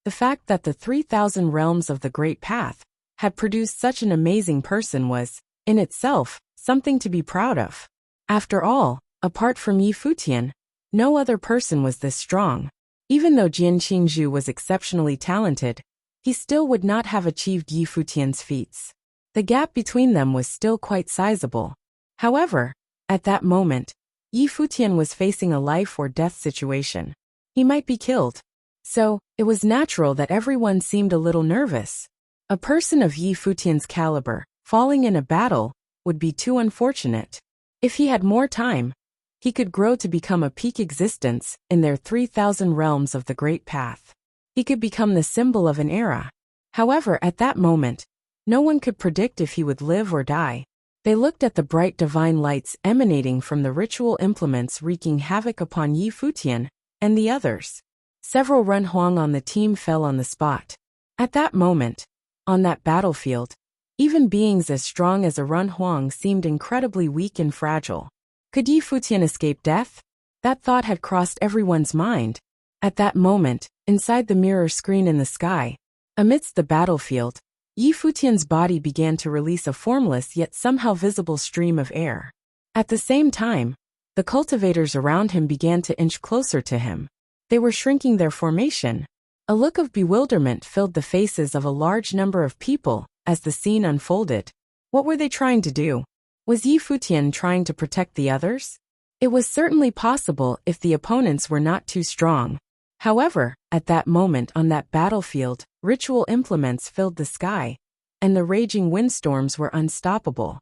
the fact that the 3,000 realms of the Great Path had produced such an amazing person was, in itself, something to be proud of. After all, apart from Yi Futian, no other person was this strong. Even though Jian Qingzhu was exceptionally talented, he still would not have achieved Yi Futian's feats. The gap between them was still quite sizable. However, at that moment, Yi Futian was facing a life or death situation. He might be killed. So, it was natural that everyone seemed a little nervous. A person of Yi Futian's caliber, falling in a battle, would be too unfortunate. If he had more time, he could grow to become a peak existence in their 3,000 realms of the Great Path. He could become the symbol of an era. However, at that moment, no one could predict if he would live or die. They looked at the bright divine lights emanating from the ritual implements wreaking havoc upon Yi Futian and the others. Several Ren Huang on the team fell on the spot. At that moment, on that battlefield, even beings as strong as a Ren Huang seemed incredibly weak and fragile. Could Yi Futian escape death? That thought had crossed everyone's mind. At that moment, inside the mirror screen in the sky, amidst the battlefield, Yi Futian's body began to release a formless yet somehow visible stream of air. At the same time, the cultivators around him began to inch closer to him. They were shrinking their formation. A look of bewilderment filled the faces of a large number of people as the scene unfolded. What were they trying to do? Was Yi Futian trying to protect the others? It was certainly possible if the opponents were not too strong. However, at that moment on that battlefield, ritual implements filled the sky, and the raging windstorms were unstoppable.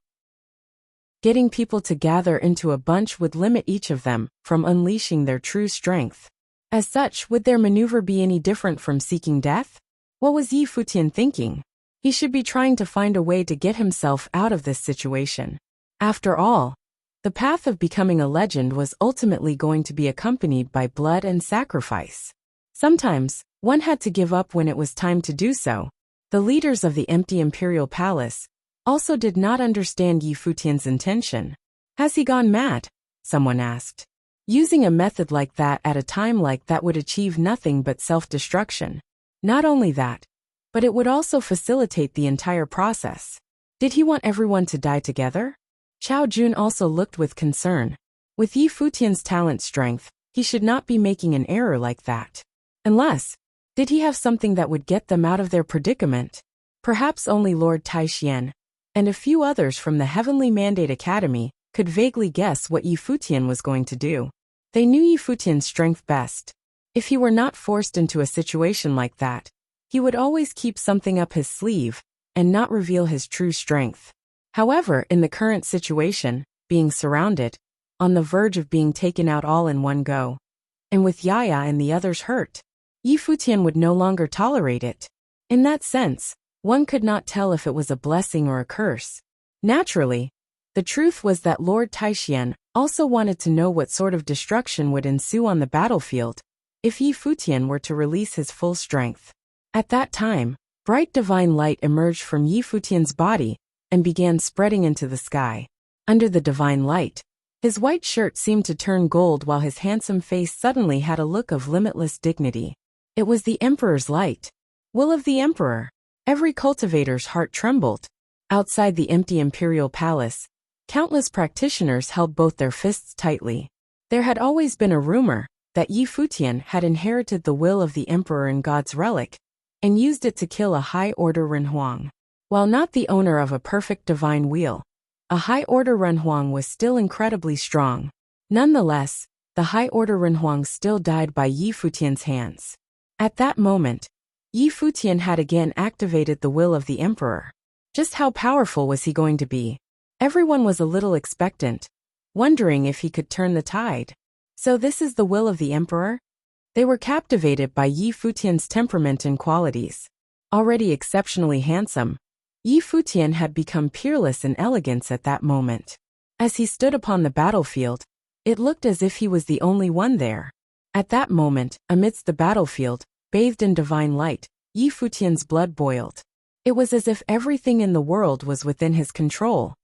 Getting people to gather into a bunch would limit each of them from unleashing their true strength. As such, would their maneuver be any different from seeking death? What was Yi Futian thinking? He should be trying to find a way to get himself out of this situation. After all, the path of becoming a legend was ultimately going to be accompanied by blood and sacrifice. Sometimes, one had to give up when it was time to do so. The leaders of the empty imperial palace also did not understand Yi Futian's intention. Has he gone mad? Someone asked. Using a method like that at a time like that would achieve nothing but self-destruction. Not only that, but it would also facilitate the entire process. Did he want everyone to die together? Chao Jun also looked with concern. With Yi Futian's talent strength, he should not be making an error like that. Unless, did he have something that would get them out of their predicament? Perhaps only Lord Taixian and a few others from the Heavenly Mandate Academy could vaguely guess what Yi Futian was going to do. They knew Yi Futian's strength best. If he were not forced into a situation like that, he would always keep something up his sleeve and not reveal his true strength. However, in the current situation, being surrounded, on the verge of being taken out all in one go. And with Yaya and the others hurt, Yi Futian would no longer tolerate it. In that sense, one could not tell if it was a blessing or a curse. Naturally, the truth was that Lord Taixian also wanted to know what sort of destruction would ensue on the battlefield if Yi Futian were to release his full strength. At that time, bright divine light emerged from Yi Futian's body and began spreading into the sky. Under the divine light, his white shirt seemed to turn gold while his handsome face suddenly had a look of limitless dignity. It was the Emperor's light. Will of the Emperor. Every cultivator's heart trembled. Outside the empty imperial palace, countless practitioners held both their fists tightly. There had always been a rumor that Yi Futian had inherited the will of the Emperor in God's relic and used it to kill a high-order Renhuang. While not the owner of a perfect divine wheel, a high-order Renhuang was still incredibly strong. Nonetheless, the high-order Renhuang still died by Yi Futian's hands. At that moment, Yi Futian had again activated the will of the Emperor. Just how powerful was he going to be? Everyone was a little expectant, wondering if he could turn the tide. So this is the will of the Emperor? They were captivated by Yi Futian's temperament and qualities. Already exceptionally handsome, Yi Futian had become peerless in elegance at that moment. As he stood upon the battlefield, it looked as if he was the only one there. At that moment, amidst the battlefield, bathed in divine light, Yi Futian's blood boiled. It was as if everything in the world was within his control.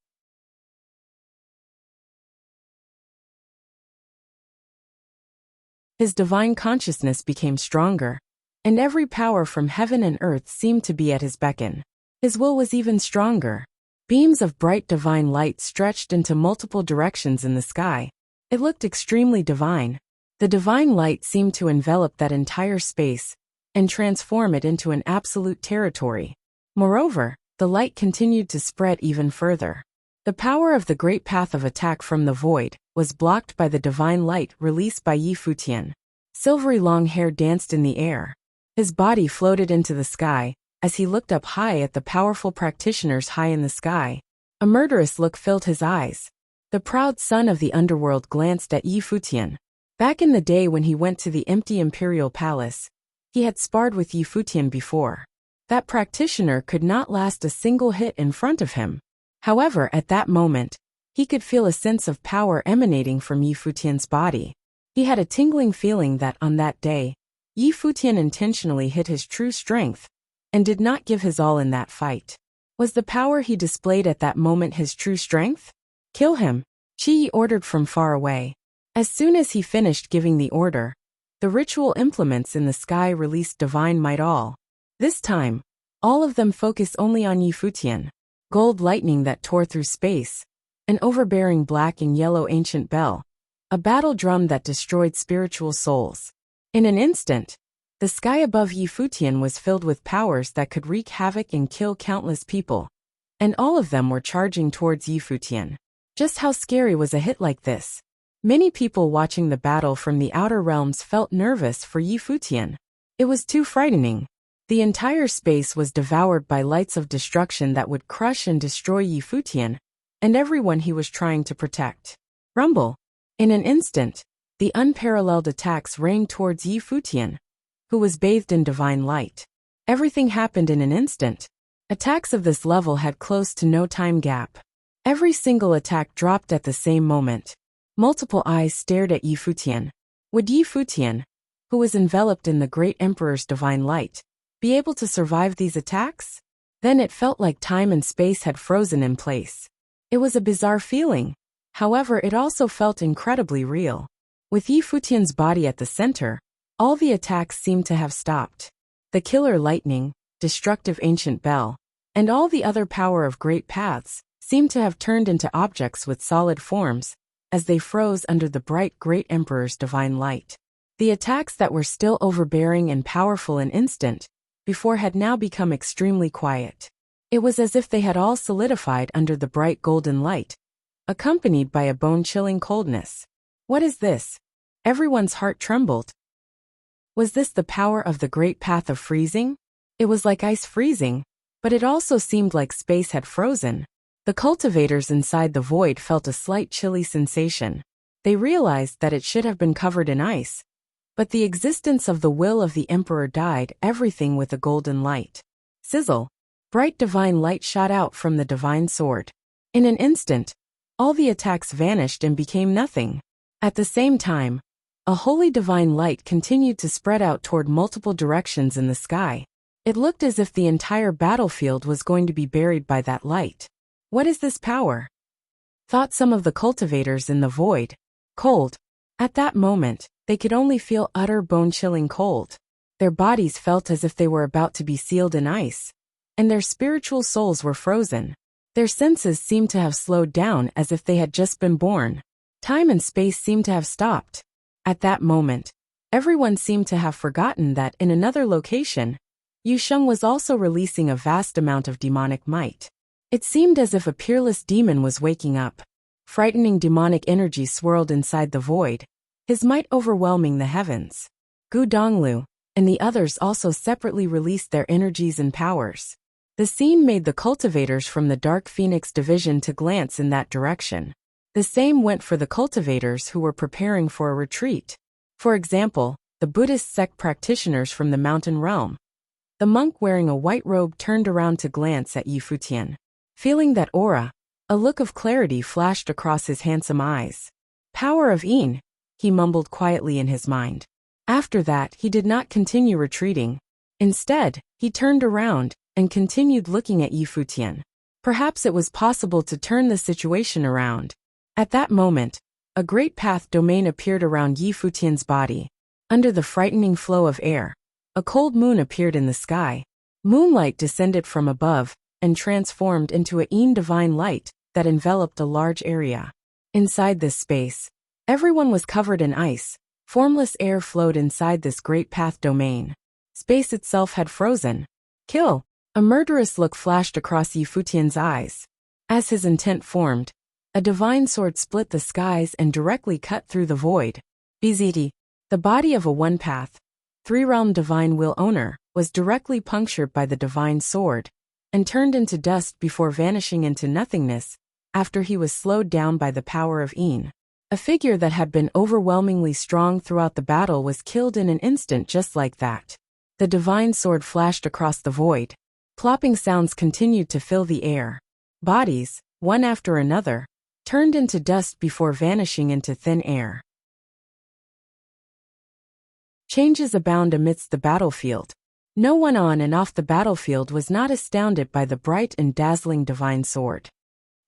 His divine consciousness became stronger, and every power from heaven and earth seemed to be at his beckon. His will was even stronger. Beams of bright divine light stretched into multiple directions in the sky. It looked extremely divine. The divine light seemed to envelop that entire space and transform it into an absolute territory. Moreover, the light continued to spread even further. The power of the great path of attack from the void was blocked by the divine light released by Yi Futian. Silvery long hair danced in the air. His body floated into the sky as he looked up high at the powerful practitioners high in the sky. A murderous look filled his eyes. The proud son of the underworld glanced at Yi Futian. Back in the day when he went to the empty imperial palace, he had sparred with Yi Futian before. That practitioner could not last a single hit in front of him. However, at that moment, he could feel a sense of power emanating from Yi Futian's body. He had a tingling feeling that on that day, Yi Futian intentionally hid his true strength and did not give his all in that fight. Was the power he displayed at that moment his true strength? Kill him, Qi Yi ordered from far away. As soon as he finished giving the order, the ritual implements in the sky released divine might all. This time, all of them focused only on Yi Futian. Gold lightning that tore through space, an overbearing black and yellow ancient bell, a battle drum that destroyed spiritual souls. In an instant, the sky above Yi Futian was filled with powers that could wreak havoc and kill countless people, and all of them were charging towards Yi Futian. Just how scary was a hit like this? Many people watching the battle from the outer realms felt nervous for Yi Futian. It was too frightening. The entire space was devoured by lights of destruction that would crush and destroy Yi Futian and everyone he was trying to protect. Rumble. In an instant, the unparalleled attacks rained towards Yi Futian, who was bathed in divine light. Everything happened in an instant. Attacks of this level had close to no time gap. Every single attack dropped at the same moment. Multiple eyes stared at Yi Futian. Would Yi Futian, who was enveloped in the great emperor's divine light, be able to survive these attacks? Then it felt like time and space had frozen in place. It was a bizarre feeling. However, it also felt incredibly real. With Yi Futian's body at the center, all the attacks seemed to have stopped. The killer lightning, destructive ancient bell, and all the other power of great paths seemed to have turned into objects with solid forms, as they froze under the bright great emperor's divine light. The attacks that were still overbearing and powerful an instant before had now become extremely quiet. It was as if they had all solidified under the bright golden light, accompanied by a bone-chilling coldness. What is this? Everyone's heart trembled. Was this the power of the great path of freezing? It was like ice freezing, but it also seemed like space had frozen. The cultivators inside the void felt a slight chilly sensation. They realized that it should have been covered in ice. But the existence of the will of the emperor dyed everything with a golden light. Sizzle! Bright divine light shot out from the divine sword. In an instant, all the attacks vanished and became nothing. At the same time, a holy divine light continued to spread out toward multiple directions in the sky. It looked as if the entire battlefield was going to be buried by that light. What is this power? Thought some of the cultivators in the void. Cold. At that moment, they could only feel utter bone-chilling cold. Their bodies felt as if they were about to be sealed in ice, and their spiritual souls were frozen. Their senses seemed to have slowed down as if they had just been born. Time and space seemed to have stopped. At that moment, everyone seemed to have forgotten that in another location, Yusheng was also releasing a vast amount of demonic might. It seemed as if a peerless demon was waking up. Frightening demonic energy swirled inside the void, his might overwhelming the heavens. Gu Donglu and the others also separately released their energies and powers. The scene made the cultivators from the Dark Phoenix division to glance in that direction. The same went for the cultivators who were preparing for a retreat. For example, the Buddhist sect practitioners from the mountain realm. The monk wearing a white robe turned around to glance at Yi Futian. Feeling that aura, a look of clarity flashed across his handsome eyes. Power of Yin, he mumbled quietly in his mind. After that, he did not continue retreating. Instead, he turned around and continued looking at Yi Futian. Perhaps it was possible to turn the situation around. At that moment, a great path domain appeared around Yi Futian's body. Under the frightening flow of air, a cold moon appeared in the sky. Moonlight descended from above and transformed into a Yin divine light that enveloped a large area. Inside this space, everyone was covered in ice. Formless air flowed inside this great path domain. Space itself had frozen. Kill! A murderous look flashed across Yi Futian's eyes. As his intent formed, a divine sword split the skies and directly cut through the void. BZT, the body of a one-path, three-realm divine will owner, was directly punctured by the divine sword and turned into dust before vanishing into nothingness after he was slowed down by the power of Yin. A figure that had been overwhelmingly strong throughout the battle was killed in an instant just like that. The divine sword flashed across the void. Plopping sounds continued to fill the air. Bodies, one after another, turned into dust before vanishing into thin air. Changes abound amidst the battlefield. No one on and off the battlefield was not astounded by the bright and dazzling divine sword.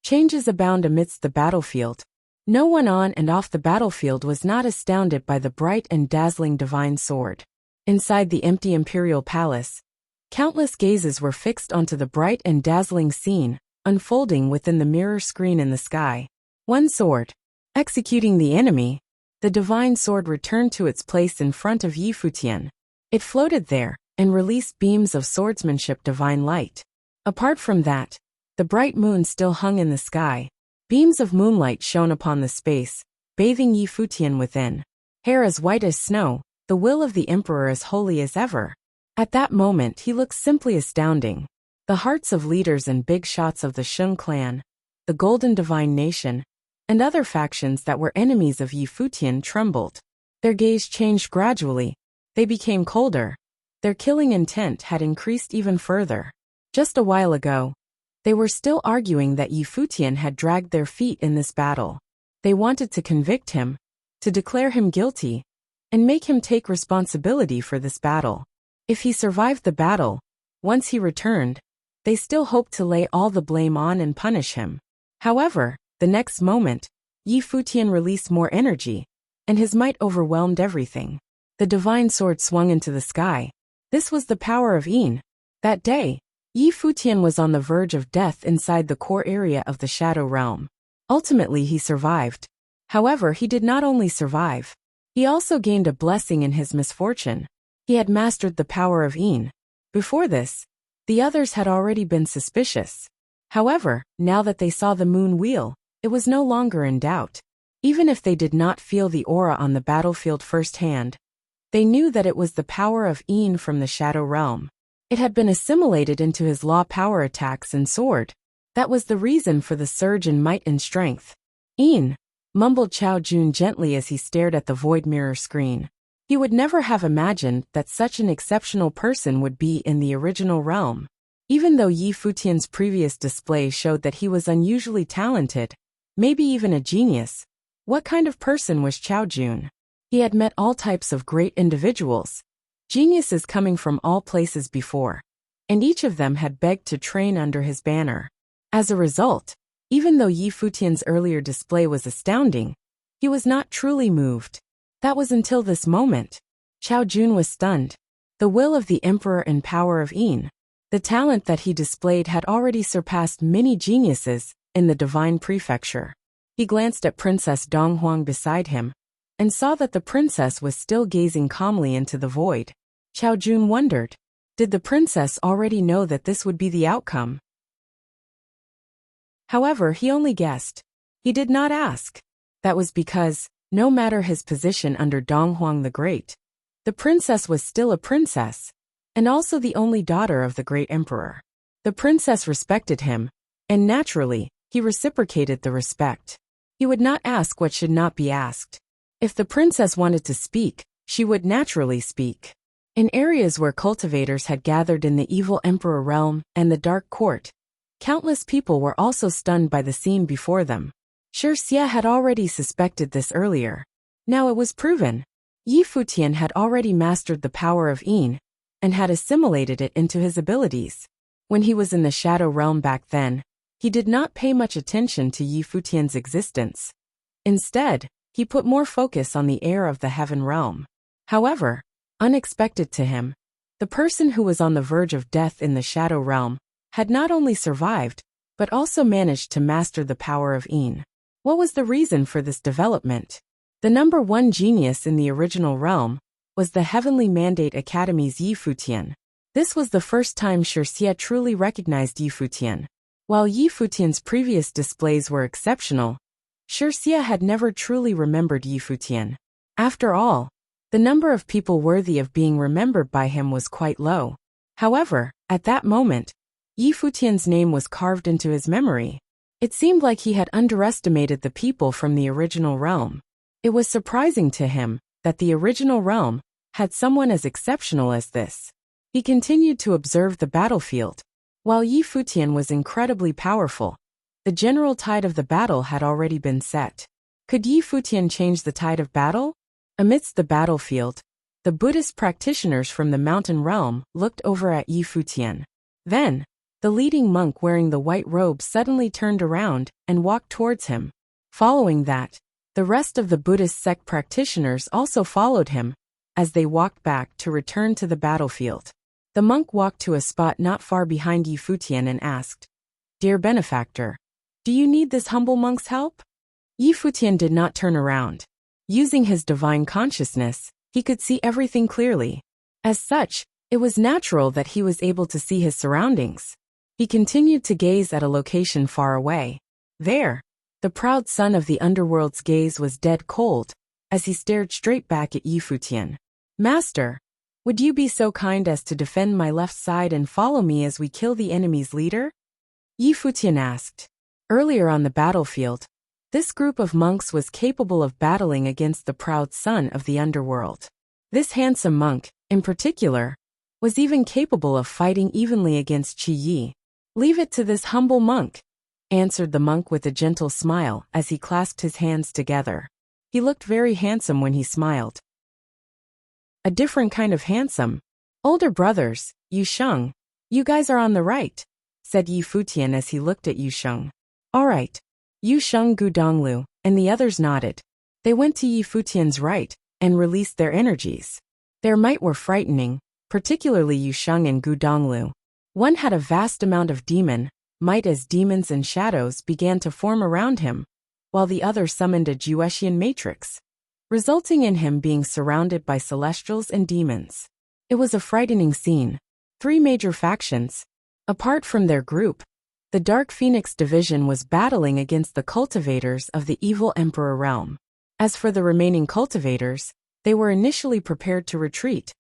Changes abound amidst the battlefield. No one on and off the battlefield was not astounded by the bright and dazzling divine sword. Inside the empty imperial palace, countless gazes were fixed onto the bright and dazzling scene, unfolding within the mirror screen in the sky. One sword. Executing the enemy, the divine sword returned to its place in front of Yi Futian. It floated there and released beams of swordsmanship divine light. Apart from that, the bright moon still hung in the sky. Beams of moonlight shone upon the space, bathing Yi Futian within. Hair as white as snow, the will of the emperor as holy as ever. At that moment he looked simply astounding. The hearts of leaders and big shots of the Shun clan, the Golden Divine Nation, and other factions that were enemies of Yi Futian trembled. Their gaze changed gradually. They became colder. Their killing intent had increased even further. Just a while ago, they were still arguing that Yi Futian had dragged their feet in this battle. They wanted to convict him, to declare him guilty, and make him take responsibility for this battle. If he survived the battle, once he returned, they still hoped to lay all the blame on and punish him. However, the next moment, Yi Futian released more energy, and his might overwhelmed everything. The divine sword swung into the sky. This was the power of Yin. That day, Yi Futian was on the verge of death inside the core area of the Shadow Realm. Ultimately he survived. However, he did not only survive. He also gained a blessing in his misfortune. He had mastered the power of Yin. Before this, the others had already been suspicious. However, now that they saw the moon wheel, it was no longer in doubt. Even if they did not feel the aura on the battlefield firsthand, they knew that it was the power of Yin from the Shadow Realm. It had been assimilated into his law power attacks and sword. That was the reason for the surge in might and strength. Yin, mumbled Chao Jun gently as he stared at the void mirror screen. He would never have imagined that such an exceptional person would be in the original realm. Even though Yi Futian's previous display showed that he was unusually talented, maybe even a genius, what kind of person was Chao Jun? He had met all types of great individuals, geniuses coming from all places before, and each of them had begged to train under his banner. As a result, even though Yi Futian's earlier display was astounding, he was not truly moved. That was until this moment. Chao Jun was stunned. The will of the emperor and power of Yin. The talent that he displayed had already surpassed many geniuses in the divine prefecture. He glanced at Princess Donghuang beside him, and saw that the princess was still gazing calmly into the void. Chao Jun wondered, did the princess already know that this would be the outcome? However, he only guessed. He did not ask. That was because, no matter his position under Donghuang the Great, the princess was still a princess, and also the only daughter of the great emperor. The princess respected him, and naturally, he reciprocated the respect. He would not ask what should not be asked. If the princess wanted to speak, she would naturally speak. In areas where cultivators had gathered in the evil emperor realm and the dark court, countless people were also stunned by the scene before them. Wuxia had already suspected this earlier. Now it was proven. Yi Futian had already mastered the power of Yin, and had assimilated it into his abilities. When he was in the Shadow Realm back then, he did not pay much attention to Yi Futian's existence. Instead, he put more focus on the air of the Heaven Realm. However, unexpected to him, the person who was on the verge of death in the Shadow Realm had not only survived, but also managed to master the power of Yin. What was the reason for this development? The number one genius in the original realm was the Heavenly Mandate Academy's Yi Futian. This was the first time Wuxia truly recognized Yi Futian. While Yi Futian's previous displays were exceptional, Wuxia had never truly remembered Yi Futian. After all, the number of people worthy of being remembered by him was quite low. However, at that moment, Yi Futian's name was carved into his memory. It seemed like he had underestimated the people from the original realm. It was surprising to him that the original realm had someone as exceptional as this. He continued to observe the battlefield. While Yi Futian was incredibly powerful, the general tide of the battle had already been set. Could Yi Futian change the tide of battle? Amidst the battlefield, the Buddhist practitioners from the mountain realm looked over at Yi Futian. Then, the leading monk wearing the white robe suddenly turned around and walked towards him. Following that, the rest of the Buddhist sect practitioners also followed him, as they walked back to return to the battlefield. The monk walked to a spot not far behind Yi Futian and asked, "Dear benefactor, do you need this humble monk's help?" Yi Futian did not turn around. Using his divine consciousness, he could see everything clearly. As such, it was natural that he was able to see his surroundings. He continued to gaze at a location far away. There, the proud son of the underworld's gaze was dead cold, as he stared straight back at Yi Futian. "Master, would you be so kind as to defend my left side and follow me as we kill the enemy's leader?" Yi Futian asked. Earlier on the battlefield, this group of monks was capable of battling against the proud son of the underworld. This handsome monk, in particular, was even capable of fighting evenly against Qi Yi. "Leave it to this humble monk," answered the monk with a gentle smile as he clasped his hands together. He looked very handsome when he smiled. A different kind of handsome. "Older brothers, Yu Sheng, you guys are on the right," said Yi Futian as he looked at Yu Sheng. "All right." Yu Sheng, Gu Donglu, and the others nodded. They went to Yi Futian's right and released their energies. Their might were frightening, particularly Yu Sheng and Gu Donglu. One had a vast amount of demon might as demons and shadows began to form around him, while the other summoned a Juetian matrix, resulting in him being surrounded by celestials and demons. It was a frightening scene. 3 major factions. Apart from their group, the Dark Phoenix division was battling against the cultivators of the evil Emperor realm. As for the remaining cultivators, they were initially prepared to retreat.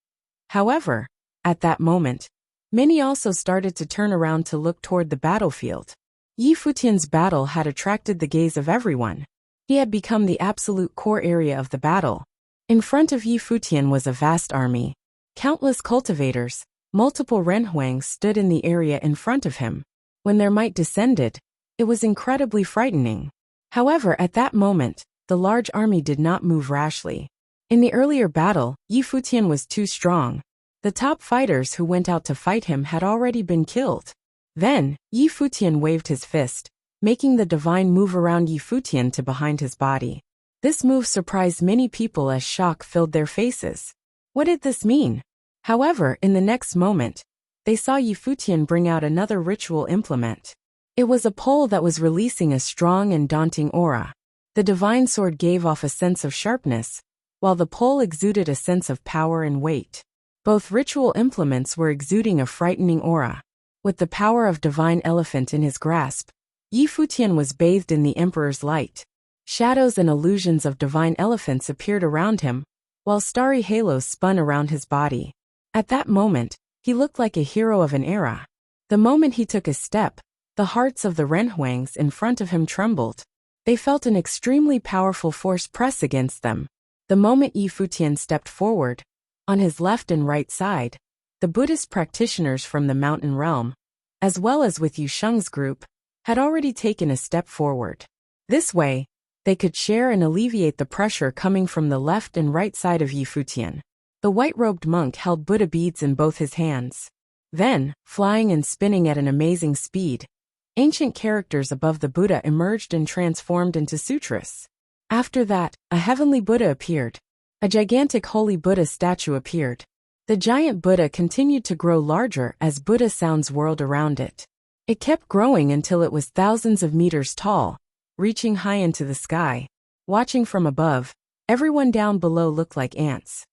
However, at that moment, many also started to turn around to look toward the battlefield. Yi Futian's battle had attracted the gaze of everyone. He had become the absolute core area of the battle. In front of Yi Futian was a vast army. Countless cultivators, multiple renhuangs stood in the area in front of him. When their might descended, it was incredibly frightening. However, at that moment, the large army did not move rashly. In the earlier battle, Yi Futian was too strong. The top fighters who went out to fight him had already been killed. Then, Yi Futian waved his fist, making the divine move around Yi Futian to behind his body. This move surprised many people as shock filled their faces. What did this mean? However, in the next moment, they saw Yi Futian bring out another ritual implement. It was a pole that was releasing a strong and daunting aura. The divine sword gave off a sense of sharpness, while the pole exuded a sense of power and weight. Both ritual implements were exuding a frightening aura. With the power of divine elephant in his grasp, Yi Futian was bathed in the emperor's light. Shadows and illusions of divine elephants appeared around him, while starry halos spun around his body. At that moment, he looked like a hero of an era. The moment he took a step, the hearts of the renhuangs in front of him trembled. They felt an extremely powerful force press against them. The moment Yi Futian stepped forward, on his left and right side, the Buddhist practitioners from the mountain realm, as well as with Yu Sheng's group, had already taken a step forward. This way, they could share and alleviate the pressure coming from the left and right side of Yi Futian. The white-robed monk held Buddha beads in both his hands. Then, flying and spinning at an amazing speed, ancient characters above the Buddha emerged and transformed into sutras. After that, a heavenly Buddha appeared. A gigantic holy Buddha statue appeared. The giant Buddha continued to grow larger as Buddha sounds whirled around it. It kept growing until it was thousands of meters tall, reaching high into the sky. Watching from above, everyone down below looked like ants.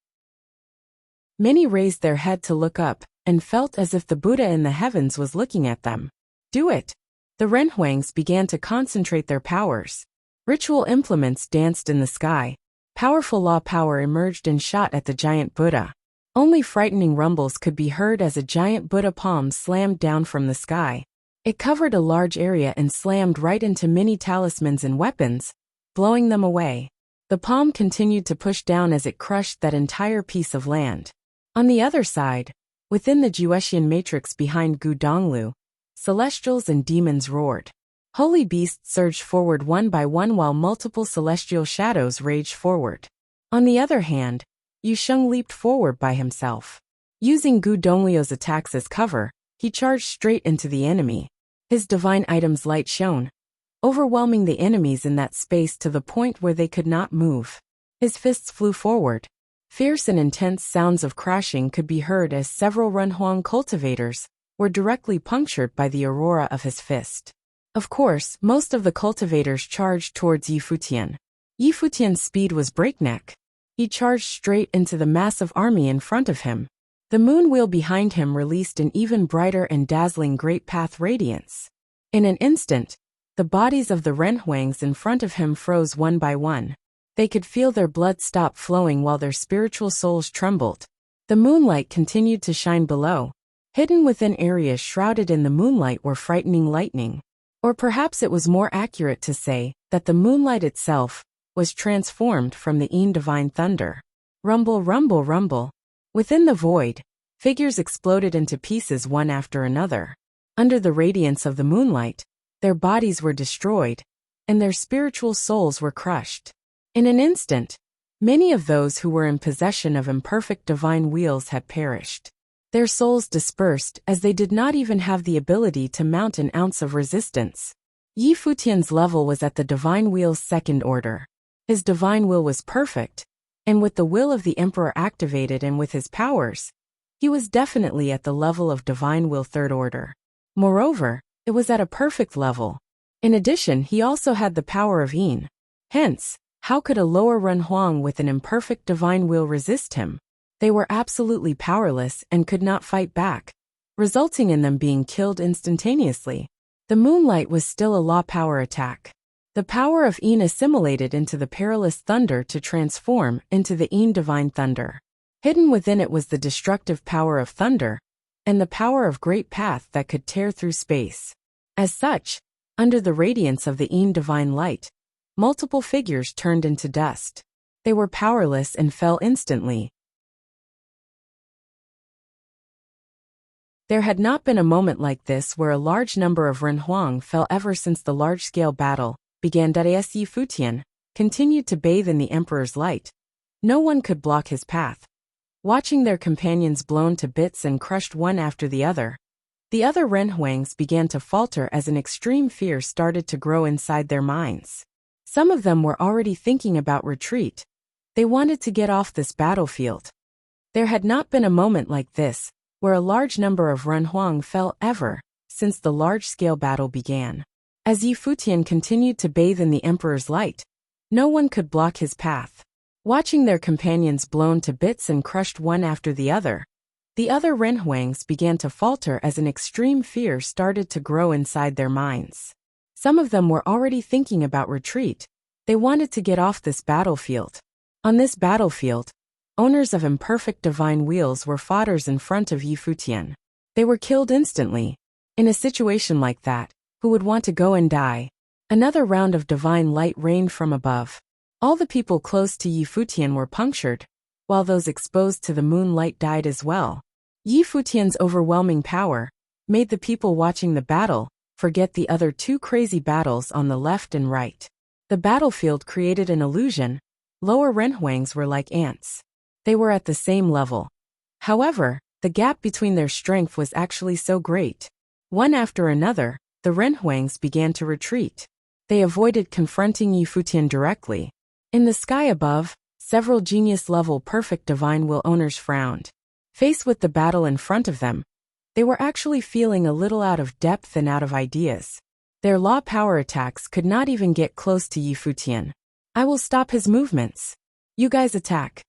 Many raised their head to look up, and felt as if the Buddha in the heavens was looking at them. Do it! The renhuangs began to concentrate their powers. Ritual implements danced in the sky. Powerful law power emerged and shot at the giant Buddha. Only frightening rumbles could be heard as a giant Buddha palm slammed down from the sky. It covered a large area and slammed right into many talismans and weapons, blowing them away. The palm continued to push down as it crushed that entire piece of land. On the other side, within the Juetian matrix behind Gu Donglu, celestials and demons roared. Holy beasts surged forward one by one while multiple celestial shadows raged forward. On the other hand, Yu Sheng leaped forward by himself. Using Gu Donglio's attacks as cover, he charged straight into the enemy. His divine item's light shone, overwhelming the enemies in that space to the point where they could not move. His fists flew forward. Fierce and intense sounds of crashing could be heard as several Renhuang cultivators were directly punctured by the aurora of his fist. Of course, most of the cultivators charged towards Yi Futian. Yi Futian's speed was breakneck. He charged straight into the massive army in front of him. The moon wheel behind him released an even brighter and dazzling great path radiance. In an instant, the bodies of the renhuangs in front of him froze one by one. They could feel their blood stop flowing while their spiritual souls trembled. The moonlight continued to shine below. Hidden within areas shrouded in the moonlight were frightening lightning. Or perhaps it was more accurate to say that the moonlight itself was transformed from the Yin divine thunder. Rumble, rumble, rumble. Within the void, figures exploded into pieces one after another. Under the radiance of the moonlight, their bodies were destroyed, and their spiritual souls were crushed. In an instant, many of those who were in possession of imperfect divine wheels had perished. Their souls dispersed as they did not even have the ability to mount an ounce of resistance. Yi Futian's level was at the divine wheel's second order. His divine will was perfect, and with the will of the emperor activated and with his powers, he was definitely at the level of divine will third order. Moreover, it was at a perfect level. In addition, he also had the power of Yin. Hence, how could a lower Renhuang with an imperfect divine will resist him? They were absolutely powerless and could not fight back, resulting in them being killed instantaneously. The moonlight was still a law power attack. The power of Yin assimilated into the perilous thunder to transform into the Yin divine thunder. Hidden within it was the destructive power of thunder, and the power of great path that could tear through space. As such, under the radiance of the Yin divine light, multiple figures turned into dust. They were powerless and fell instantly. There had not been a moment like this where a large number of Renhuang fell ever since the large-scale battle began. As Yi Futian continued to bathe in the emperor's light, no one could block his path. Watching their companions blown to bits and crushed one after the other Renhuangs began to falter as an extreme fear started to grow inside their minds. Some of them were already thinking about retreat. They wanted to get off this battlefield. There had not been a moment like this where a large number of Renhuang fell ever since the large-scale battle began. As Yi Futian continued to bathe in the emperor's light, no one could block his path. Watching their companions blown to bits and crushed one after the other Renhuangs began to falter as an extreme fear started to grow inside their minds. Some of them were already thinking about retreat. They wanted to get off this battlefield. On this battlefield, owners of imperfect divine wheels were fodders in front of Yi Futian. They were killed instantly. In a situation like that, who would want to go and die? Another round of divine light rained from above. All the people close to Yi Futian were punctured, while those exposed to the moonlight died as well. Yi Futian's overwhelming power made the people watching the battle forget the other two crazy battles on the left and right. The battlefield created an illusion. Lower Renhuangs were like ants. They were at the same level. However, the gap between their strength was actually so great. One after another, the Renhuangs began to retreat. They avoided confronting Yi Futian directly. In the sky above, several genius-level perfect divine will owners frowned. Faced with the battle in front of them, they were actually feeling a little out of depth and out of ideas. Their law power attacks could not even get close to Yi Futian. I will stop his movements. You guys attack.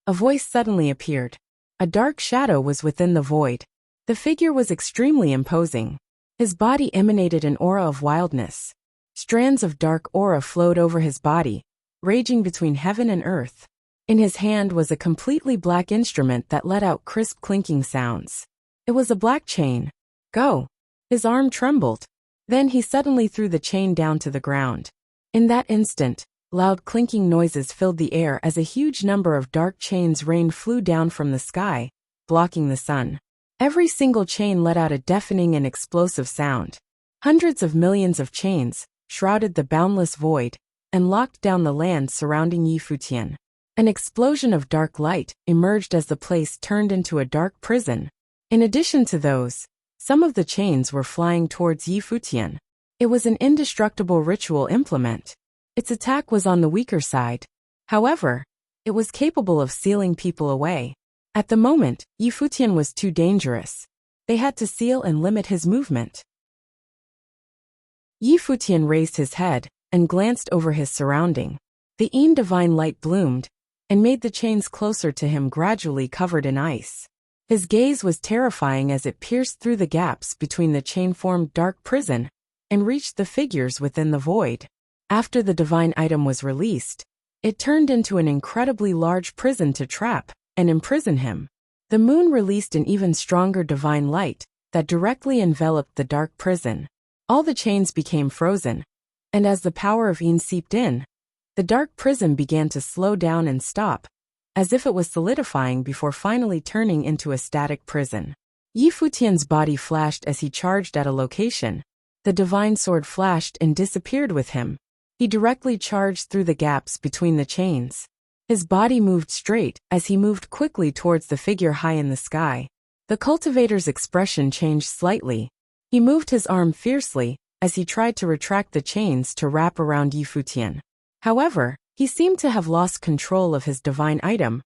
A voice suddenly appeared. A dark shadow was within the void. The figure was extremely imposing. His body emanated an aura of wildness. Strands of dark aura flowed over his body, raging between heaven and earth. In his hand was a completely black instrument that let out crisp clinking sounds. It was a black chain. Go! His arm trembled. Then he suddenly threw the chain down to the ground. In that instant, loud clinking noises filled the air as a huge number of dark chains flew down from the sky, blocking the sun. Every single chain let out a deafening and explosive sound. Hundreds of millions of chains shrouded the boundless void and locked down the land surrounding Yi Futian. An explosion of dark light emerged as the place turned into a dark prison. In addition to those, some of the chains were flying towards Yi Futian. It was an indestructible ritual implement. Its attack was on the weaker side. However, it was capable of sealing people away. At the moment, Yi Futian was too dangerous. They had to seal and limit his movement. Yi Futian raised his head and glanced over his surrounding. The Yin divine light bloomed and made the chains closer to him gradually covered in ice. His gaze was terrifying as it pierced through the gaps between the chain-formed dark prison and reached the figures within the void. After the divine item was released, it turned into an incredibly large prison to trap and imprison him. The moon released an even stronger divine light that directly enveloped the dark prison. All the chains became frozen, and as the power of Yin seeped in, the dark prison began to slow down and stop, as if it was solidifying before finally turning into a static prison. Yi Futian's body flashed as he charged at a location. The divine sword flashed and disappeared with him. He directly charged through the gaps between the chains. His body moved straight as he moved quickly towards the figure high in the sky. The cultivator's expression changed slightly. He moved his arm fiercely as he tried to retract the chains to wrap around Yi Futian. However, he seemed to have lost control of his divine item,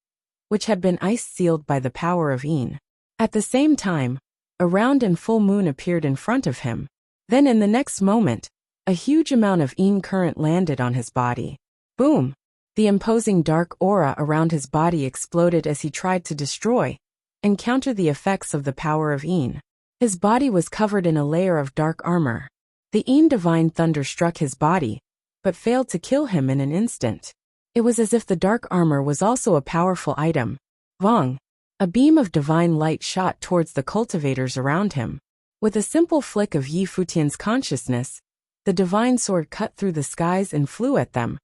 which had been ice-sealed by the power of Yin. At the same time, a round and full moon appeared in front of him. Then in the next moment, a huge amount of Yin current landed on his body. Boom! The imposing dark aura around his body exploded as he tried to destroy and counter the effects of the power of Yin. His body was covered in a layer of dark armor. The Yin divine thunder struck his body, but failed to kill him in an instant. It was as if the dark armor was also a powerful item. Vong! A beam of divine light shot towards the cultivators around him. With a simple flick of Yi Futian's consciousness, The divine sword cut through the skies and flew at them,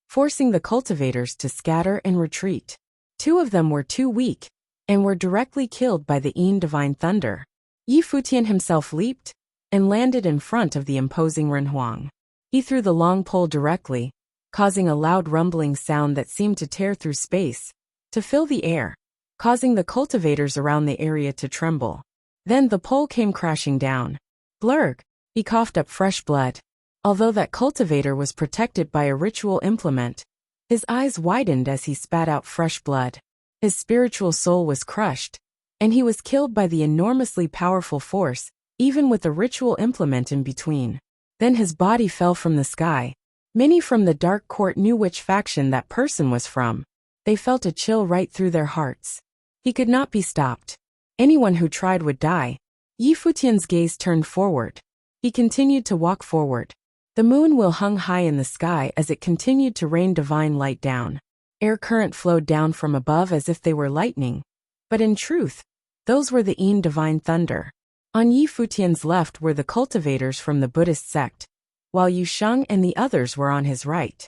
forcing the cultivators to scatter and retreat. 2 of them were too weak, and were directly killed by the divine thunder. Yi Futian himself leaped, and landed in front of the imposing Renhuang. He threw the long pole directly, causing a loud rumbling sound that seemed to tear through space, to fill the air, causing the cultivators around the area to tremble. Then the pole came crashing down. Blurg! He coughed up fresh blood. Although that cultivator was protected by a ritual implement, his eyes widened as he spat out fresh blood. His spiritual soul was crushed, and he was killed by the enormously powerful force, even with the ritual implement in between. Then his body fell from the sky. Many from the dark court knew which faction that person was from. They felt a chill right through their hearts. He could not be stopped. Anyone who tried would die. Yi Futian's gaze turned forward. He continued to walk forward. The moon will hung high in the sky as it continued to rain divine light down. Air current flowed down from above as if they were lightning. But in truth, those were the divine thunder. On Yi Futian's left were the cultivators from the Buddhist sect, while Yu Sheng and the others were on his right.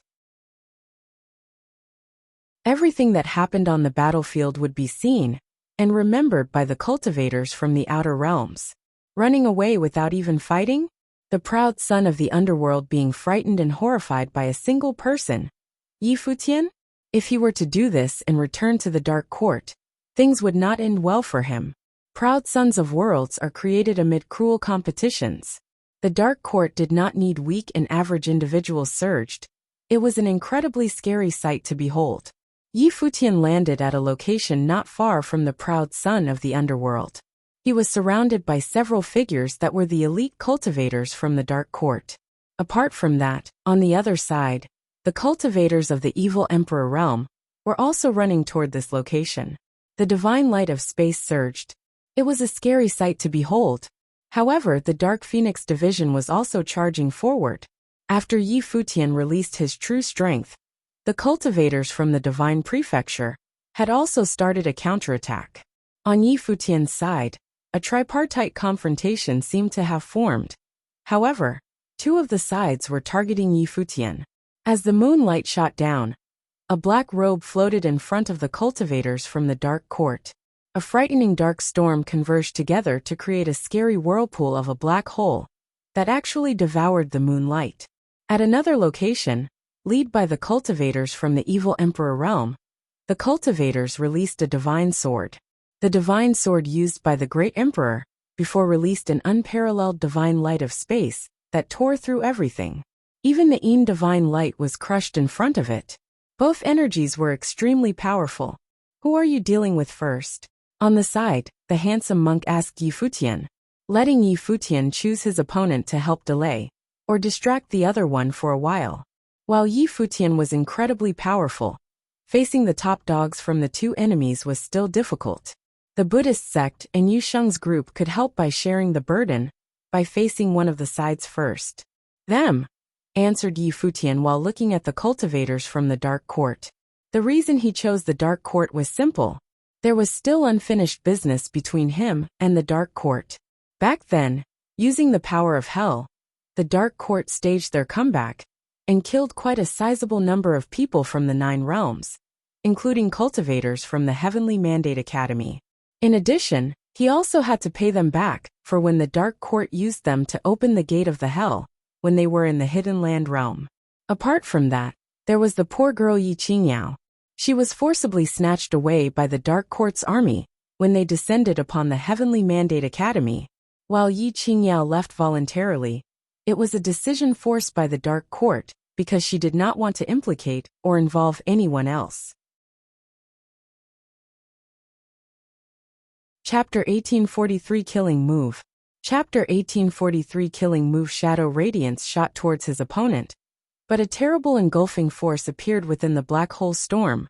Everything that happened on the battlefield would be seen and remembered by the cultivators from the outer realms. Running away without even fighting? The proud son of the underworld being frightened and horrified by a single person. Yi Futian? If he were to do this and return to the dark court, things would not end well for him. Proud sons of worlds are created amid cruel competitions. The dark court did not need weak and average individuals surged. It was an incredibly scary sight to behold. Yi Futian landed at a location not far from the proud son of the underworld. He was surrounded by several figures that were the elite cultivators from the dark court. Apart from that, on the other side, the cultivators of the evil emperor realm were also running toward this location. The divine light of space surged. It was a scary sight to behold. However, the Dark Phoenix division was also charging forward. After Yi Futian released his true strength, the cultivators from the divine prefecture had also started a counterattack. On Yi Futian's side, a tripartite confrontation seemed to have formed. However, 2 of the sides were targeting Yi Futian. As the moonlight shot down, a black robe floated in front of the cultivators from the dark court. A frightening dark storm converged together to create a scary whirlpool of a black hole that actually devoured the moonlight. At another location, led by the cultivators from the evil emperor realm, the cultivators released a divine sword. The divine sword used by the great emperor before released an unparalleled divine light of space that tore through everything. Even the divine light was crushed in front of it. Both energies were extremely powerful. Who are you dealing with first? On the side, the handsome monk asked Yi Futian, letting Yi Futian choose his opponent to help delay or distract the other one for a while. While Yi Futian was incredibly powerful, facing the top dogs from the 2 enemies was still difficult. The Buddhist sect and Yu Sheng's group could help by sharing the burden, by facing one of the sides first. Them, answered Yi Futian while looking at the cultivators from the dark court. The reason he chose the dark court was simple. There was still unfinished business between him and the dark court. Back then, using the power of hell, the dark court staged their comeback and killed quite a sizable number of people from the 9 realms, including cultivators from the Heavenly Mandate Academy. In addition, he also had to pay them back for when the dark court used them to open the gate of the hell when they were in the Hidden Land realm. Apart from that, there was the poor girl Yi Qingyao. She was forcibly snatched away by the dark court's army when they descended upon the Heavenly Mandate Academy. While Yi Qingyao left voluntarily, it was a decision forced by the dark court because she did not want to implicate or involve anyone else. Chapter 1843 Killing Move. Chapter 1843 Killing Move. Shadow Radiance shot towards his opponent, but a terrible engulfing force appeared within the black hole storm,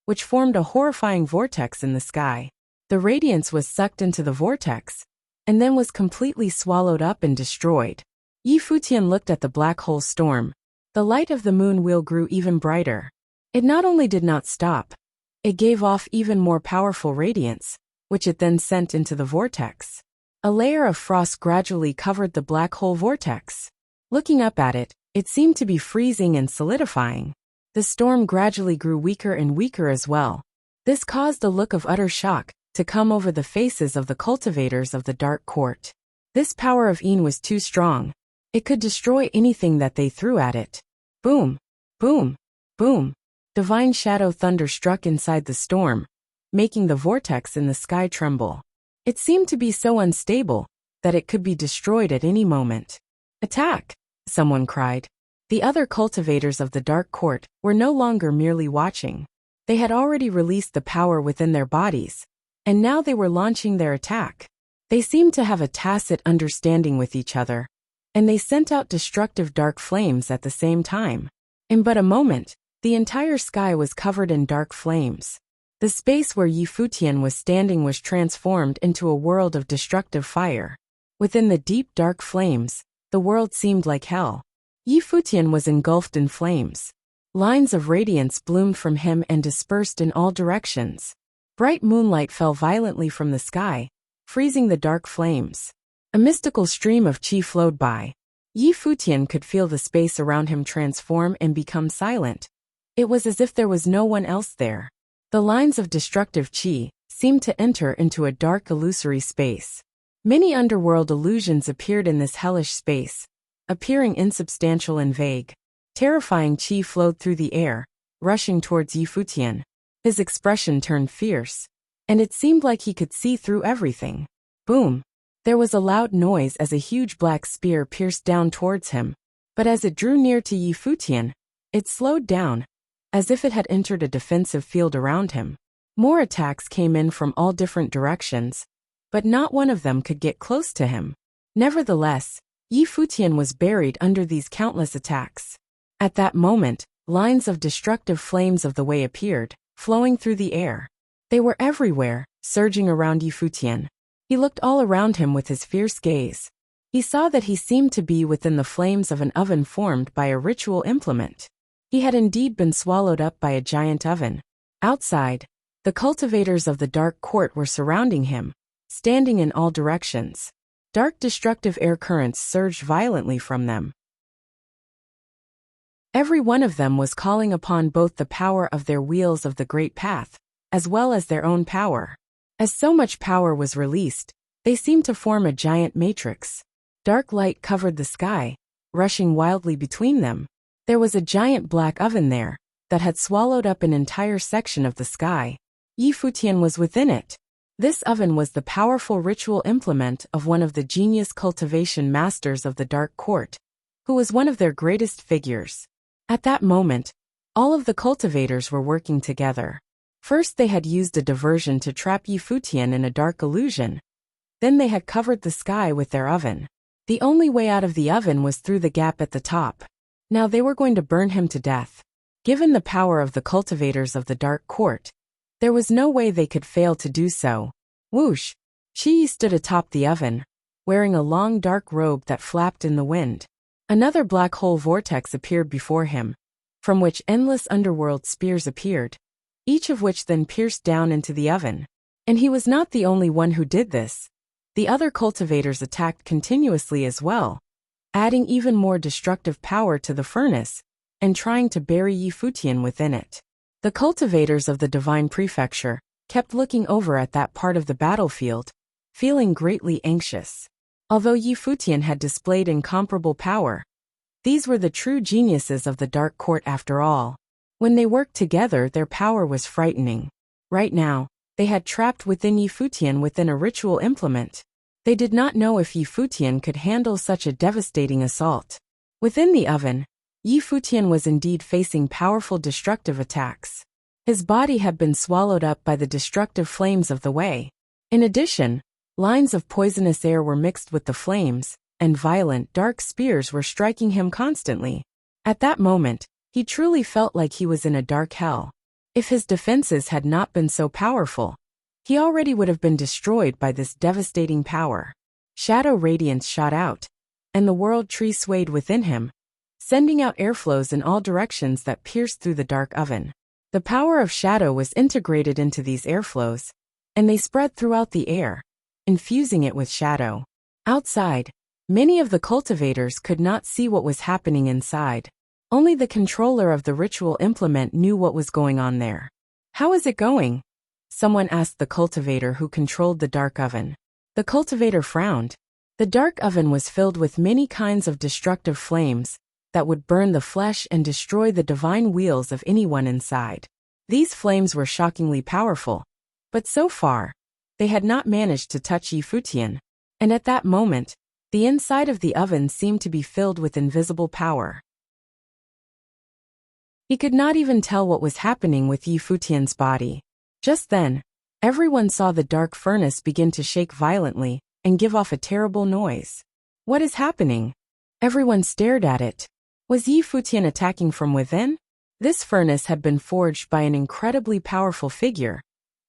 which formed a horrifying vortex in the sky. The radiance was sucked into the vortex, and then was completely swallowed up and destroyed. Yi Futian looked at the black hole storm. The light of the moon wheel grew even brighter. It not only did not stop, it gave off even more powerful radiance, which it then sent into the vortex. A layer of frost gradually covered the black hole vortex. Looking up at it, it seemed to be freezing and solidifying. The storm gradually grew weaker and weaker as well. This caused a look of utter shock to come over the faces of the cultivators of the Dark Court. This power of Een was too strong. It could destroy anything that they threw at it. Boom! Boom! Boom! Divine shadow thunder struck inside the storm, making the vortex in the sky tremble. It seemed to be so unstable that it could be destroyed at any moment. Attack! Someone cried. The other cultivators of the Dark Court were no longer merely watching. They had already released the power within their bodies, and now they were launching their attack. They seemed to have a tacit understanding with each other, and they sent out destructive dark flames at the same time. In but a moment, the entire sky was covered in dark flames. The space where Futian was standing was transformed into a world of destructive fire. Within the deep dark flames, the world seemed like hell. Futian was engulfed in flames. Lines of radiance bloomed from him and dispersed in all directions. Bright moonlight fell violently from the sky, freezing the dark flames. A mystical stream of qi flowed by. Futian could feel the space around him transform and become silent. It was as if there was no one else there. The lines of destructive qi seemed to enter into a dark illusory space. Many underworld illusions appeared in this hellish space, appearing insubstantial and vague. Terrifying qi flowed through the air, rushing towards Futian. His expression turned fierce, and it seemed like he could see through everything. Boom! There was a loud noise as a huge black spear pierced down towards him, but as it drew near to Futian, it slowed down, as if it had entered a defensive field around him. More attacks came in from all different directions, but not one of them could get close to him. Nevertheless, Futian was buried under these countless attacks. At that moment, lines of destructive flames of the way appeared, flowing through the air. They were everywhere, surging around Futian. He looked all around him with his fierce gaze. He saw that he seemed to be within the flames of an oven formed by a ritual implement. He had indeed been swallowed up by a giant oven. Outside, the cultivators of the Dark Court were surrounding him, standing in all directions. Dark destructive air currents surged violently from them. Every one of them was calling upon both the power of their wheels of the Great Path, as well as their own power. As so much power was released, they seemed to form a giant matrix. Dark light covered the sky, rushing wildly between them. There was a giant black oven there that had swallowed up an entire section of the sky. Futian was within it. This oven was the powerful ritual implement of one of the genius cultivation masters of the Dark Court, who was one of their greatest figures. At that moment, all of the cultivators were working together. First they had used a diversion to trap Futian in a dark illusion. Then they had covered the sky with their oven. The only way out of the oven was through the gap at the top. Now they were going to burn him to death. Given the power of the cultivators of the Dark Court, there was no way they could fail to do so. Whoosh! Qi stood atop the oven, wearing a long dark robe that flapped in the wind. Another black hole vortex appeared before him, from which endless underworld spears appeared, each of which then pierced down into the oven. And he was not the only one who did this. The other cultivators attacked continuously as well, adding even more destructive power to the furnace, and trying to bury Futian within it. The cultivators of the Divine Prefecture kept looking over at that part of the battlefield, feeling greatly anxious. Although Futian had displayed incomparable power, these were the true geniuses of the Dark Court after all. When they worked together, their power was frightening. Right now, they had trapped within Futian within a ritual implement. They did not know if Futian could handle such a devastating assault. Within the oven, Futian was indeed facing powerful destructive attacks. His body had been swallowed up by the destructive flames of the way. In addition, lines of poisonous air were mixed with the flames, and violent dark spears were striking him constantly. At that moment, he truly felt like he was in a dark hell. If his defenses had not been so powerful, he already would have been destroyed by this devastating power. Shadow radiance shot out, and the world tree swayed within him, sending out airflows in all directions that pierced through the dark oven. The power of shadow was integrated into these airflows, and they spread throughout the air, infusing it with shadow. Outside, Many of the cultivators could not see what was happening inside. Only the controller of the ritual implement knew what was going on there. "How is it going?" someone asked the cultivator who controlled the dark oven. The cultivator frowned. The dark oven was filled with many kinds of destructive flames that would burn the flesh and destroy the divine wheels of anyone inside. These flames were shockingly powerful, but so far, they had not managed to touch Futian, and at that moment, the inside of the oven seemed to be filled with invisible power. He could not even tell what was happening with Futian's body. Just then, everyone saw the dark furnace begin to shake violently and give off a terrible noise. "What is happening?" Everyone stared at it. Was Futian attacking from within? This furnace had been forged by an incredibly powerful figure,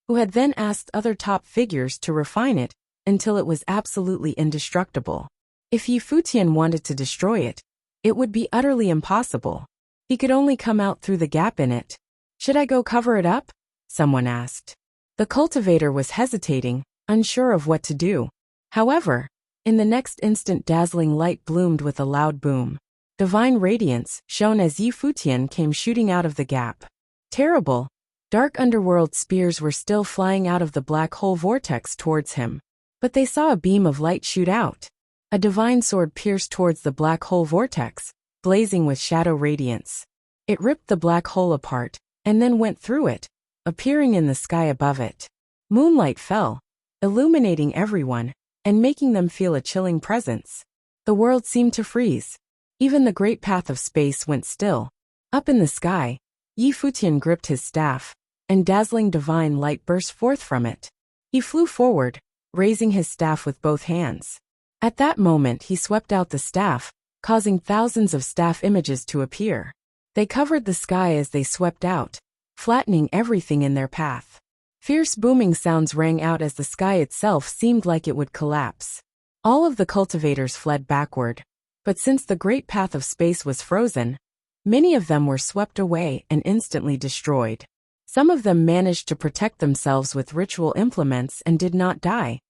who had then asked other top figures to refine it until it was absolutely indestructible. If Futian wanted to destroy it, it would be utterly impossible. He could only come out through the gap in it. "Should I go cover it up?" someone asked. The cultivator was hesitating, unsure of what to do. However, in the next instant dazzling light bloomed with a loud boom. Divine radiance, shown as Futian, came shooting out of the gap. Terrible, dark underworld spears were still flying out of the black hole vortex towards him. But they saw a beam of light shoot out. A divine sword pierced towards the black hole vortex, blazing with shadow radiance. It ripped the black hole apart, and then went through it, appearing in the sky above it. Moonlight fell, illuminating everyone, and making them feel a chilling presence. The world seemed to freeze. Even the great path of space went still. Up in the sky, Futian gripped his staff, and dazzling divine light burst forth from it. He flew forward, raising his staff with both hands. At that moment he swept out the staff, causing thousands of staff images to appear. They covered the sky as they swept out, flattening everything in their path. Fierce booming sounds rang out as the sky itself seemed like it would collapse. All of the cultivators fled backward, but since the great path of space was frozen, many of them were swept away and instantly destroyed. Some of them managed to protect themselves with ritual implements and did not die,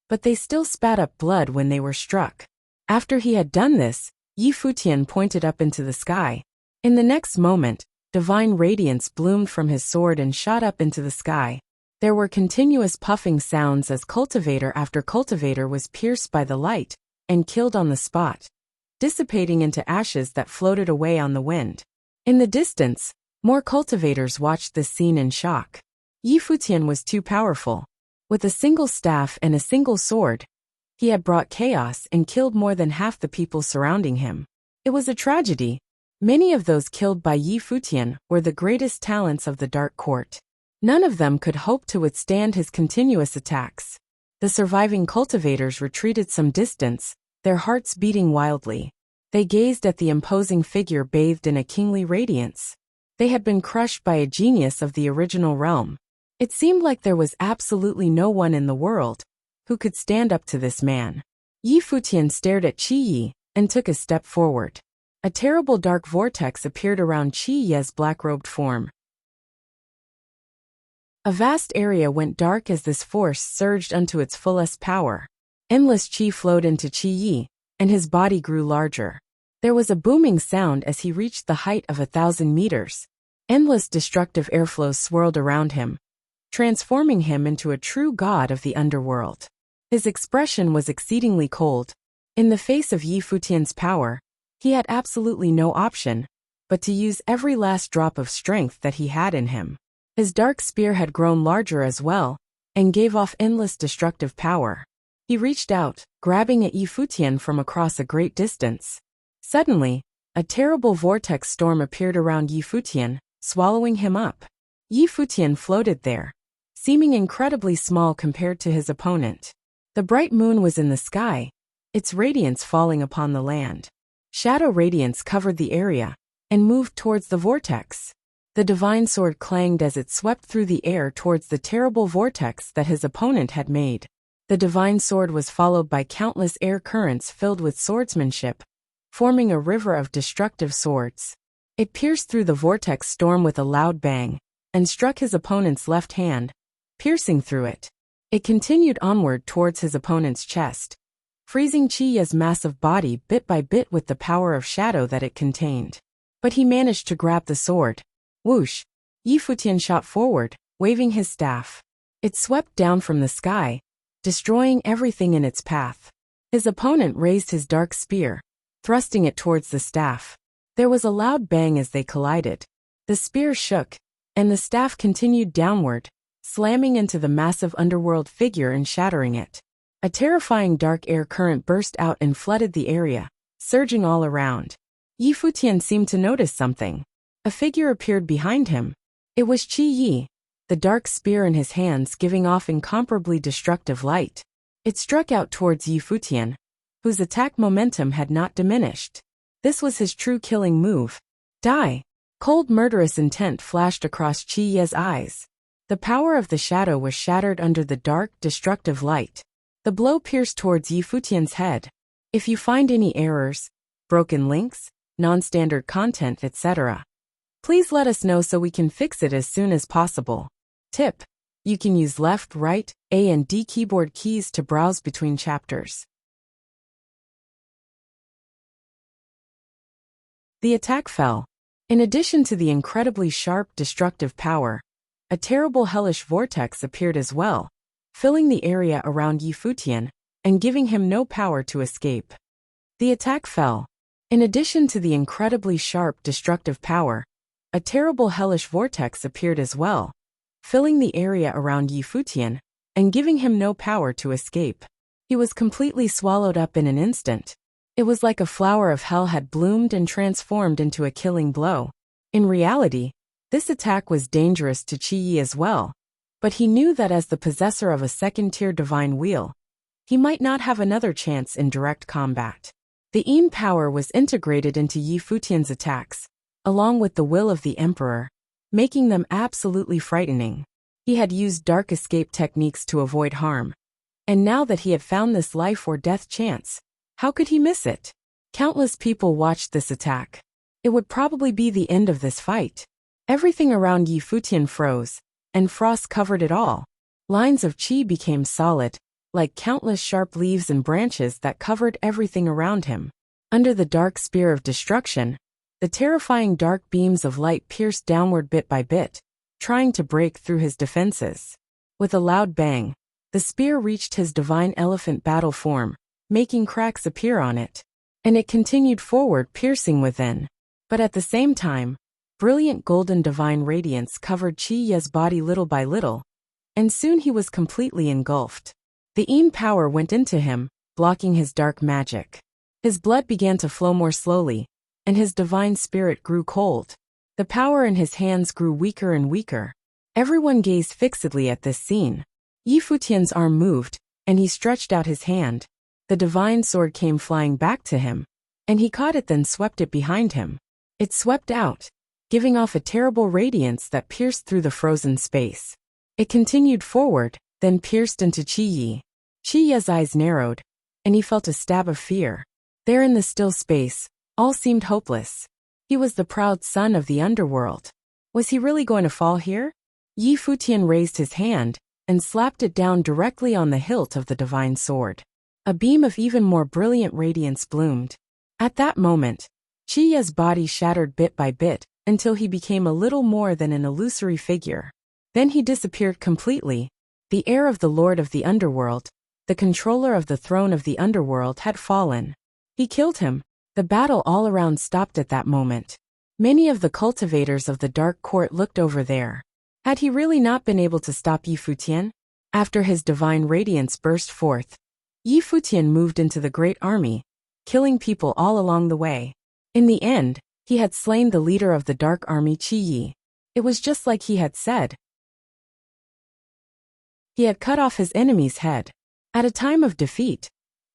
but they still spat up blood when they were struck. After he had done this, Futian pointed up into the sky. In the next moment, divine radiance bloomed from his sword and shot up into the sky. There were continuous puffing sounds as cultivator after cultivator was pierced by the light and killed on the spot, dissipating into ashes that floated away on the wind. In the distance, more cultivators watched this scene in shock. Futian was too powerful. With a single staff and a single sword, he had brought chaos and killed more than half the people surrounding him. It was a tragedy. Many of those killed by Futian were the greatest talents of the Dark Court. None of them could hope to withstand his continuous attacks. The surviving cultivators retreated some distance, their hearts beating wildly. They gazed at the imposing figure bathed in a kingly radiance. They had been crushed by a genius of the original realm. It seemed like there was absolutely no one in the world who could stand up to this man. Futian stared at Qi and took a step forward. A terrible dark vortex appeared around Qi's black-robed form. A vast area went dark as this force surged unto its fullest power. Endless qi flowed into Qi, and his body grew larger. There was a booming sound as he reached the height of 1,000 meters. Endless destructive airflows swirled around him, transforming him into a true god of the underworld. His expression was exceedingly cold. In the face of Futian's power, he had absolutely no option but to use every last drop of strength that he had in him. His dark spear had grown larger as well, and gave off endless destructive power. He reached out, grabbing at Futian from across a great distance. Suddenly, a terrible vortex storm appeared around Futian, swallowing him up. Futian floated there, seeming incredibly small compared to his opponent. The bright moon was in the sky, its radiance falling upon the land. Shadow radiance covered the area and moved towards the vortex. The divine sword clanged as it swept through the air towards the terrible vortex that his opponent had made. The divine sword was followed by countless air currents filled with swordsmanship, forming a river of destructive swords. It pierced through the vortex storm with a loud bang, and struck his opponent's left hand, piercing through it. It continued onward towards his opponent's chest, freezing Qi Ye's massive body bit by bit with the power of shadow that it contained. But he managed to grab the sword. Whoosh! Yi Futian shot forward, waving his staff. It swept down from the sky, destroying everything in its path. His opponent raised his dark spear, thrusting it towards the staff. There was a loud bang as they collided. The spear shook, and the staff continued downward, slamming into the massive underworld figure and shattering it. A terrifying dark air current burst out and flooded the area, surging all around. Yi Futian seemed to notice something. A figure appeared behind him. It was Qi Yi, the dark spear in his hands giving off incomparably destructive light. It struck out towards Yi Futian, whose attack momentum had not diminished. This was his true killing move. Die! Cold murderous intent flashed across Qi Ye's eyes. The power of the shadow was shattered under the dark, destructive light. The blow pierced towards Yi Futian's head. If you find any errors, broken links, non-standard content, etc., please let us know so we can fix it as soon as possible. Tip: you can use left, right, A and D keyboard keys to browse between chapters. The attack fell. In addition to the incredibly sharp, destructive power, a terrible hellish vortex appeared as well, filling the area around Yi Futian and giving him no power to escape. The attack fell. In addition to the incredibly sharp, destructive power, a terrible hellish vortex appeared as well, filling the area around Yi Futian and giving him no power to escape. He was completely swallowed up in an instant. It was like a flower of hell had bloomed and transformed into a killing blow. In reality, this attack was dangerous to Qi Yi as well, but he knew that as the possessor of a second-tier divine wheel, he might not have another chance in direct combat. The Yin power was integrated into Yi Futian's attacks, along with the will of the Emperor, making them absolutely frightening. He had used dark escape techniques to avoid harm, and now that he had found this life or death chance, how could he miss it? Countless people watched this attack. It would probably be the end of this fight. Everything around Yi Futian froze, and frost covered it all. Lines of qi became solid, like countless sharp leaves and branches that covered everything around him. Under the dark spear of destruction, the terrifying dark beams of light pierced downward bit by bit, trying to break through his defenses. With a loud bang, the spear reached his divine elephant battle form, making cracks appear on it. And it continued forward, piercing within. But at the same time, brilliant golden divine radiance covered Qi Ye's body little by little, and soon he was completely engulfed. The Yin power went into him, blocking his dark magic. His blood began to flow more slowly, and his divine spirit grew cold. The power in his hands grew weaker and weaker. Everyone gazed fixedly at this scene. Yi Futian's arm moved, and he stretched out his hand. The divine sword came flying back to him, and he caught it, then swept it behind him. It swept out, giving off a terrible radiance that pierced through the frozen space. It continued forward, then pierced into Qi Yi. Qi Ye's eyes narrowed, and he felt a stab of fear. There in the still space, all seemed hopeless. He was the proud son of the underworld. Was he really going to fall here? Yi Futian raised his hand and slapped it down directly on the hilt of the divine sword. A beam of even more brilliant radiance bloomed. At that moment, Qi Ye's body shattered bit by bit until he became a little more than an illusory figure. Then he disappeared completely. The heir of the Lord of the Underworld, the controller of the throne of the Underworld, had fallen. He killed him. The battle all around stopped at that moment. Many of the cultivators of the Dark Court looked over there. Had he really not been able to stop Yi Futian? After his divine radiance burst forth, Yi Futian moved into the great army, killing people all along the way. In the end, he had slain the leader of the Dark Army, Qi Yi. It was just like he had said. He had cut off his enemy's head. At a time of defeat,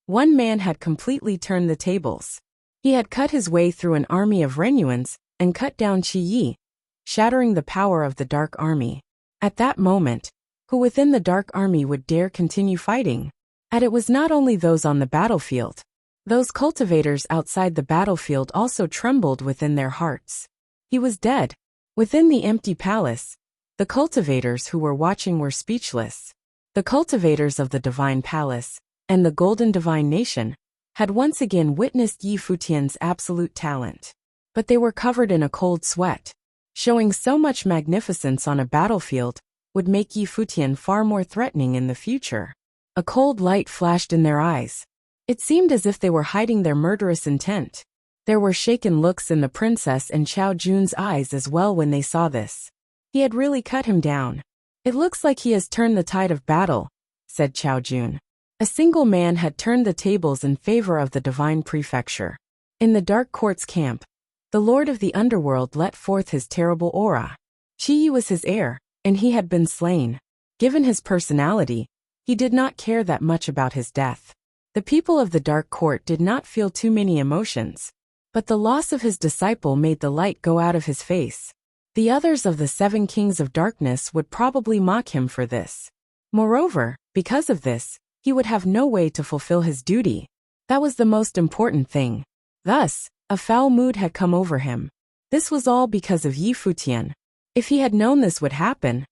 one man had completely turned the tables. He had cut his way through an army of Renuans and cut down Qi Yi, shattering the power of the Dark Army. At that moment, who within the Dark Army would dare continue fighting? And it was not only those on the battlefield. Those cultivators outside the battlefield also trembled within their hearts. He was dead. Within the empty palace, the cultivators who were watching were speechless. The cultivators of the divine palace, and the Golden Divine Nation, had once again witnessed Yi Futian's absolute talent. But they were covered in a cold sweat. Showing so much magnificence on a battlefield would make Yi Futian far more threatening in the future. A cold light flashed in their eyes. It seemed as if they were hiding their murderous intent. There were shaken looks in the princess and Xiao Jun's eyes as well when they saw this. He had really cut him down. It looks like he has turned the tide of battle, said Xiao Jun. A single man had turned the tables in favor of the divine prefecture. In the Dark Court's camp, the Lord of the Underworld let forth his terrible aura. Qi Yi was his heir, and he had been slain. Given his personality, he did not care that much about his death. The people of the Dark Court did not feel too many emotions. But the loss of his disciple made the light go out of his face. The others of the 7 kings of darkness would probably mock him for this. Moreover, because of this, he would have no way to fulfill his duty. That was the most important thing. Thus, a foul mood had come over him. This was all because of Yi Futian. If he had known this would happen,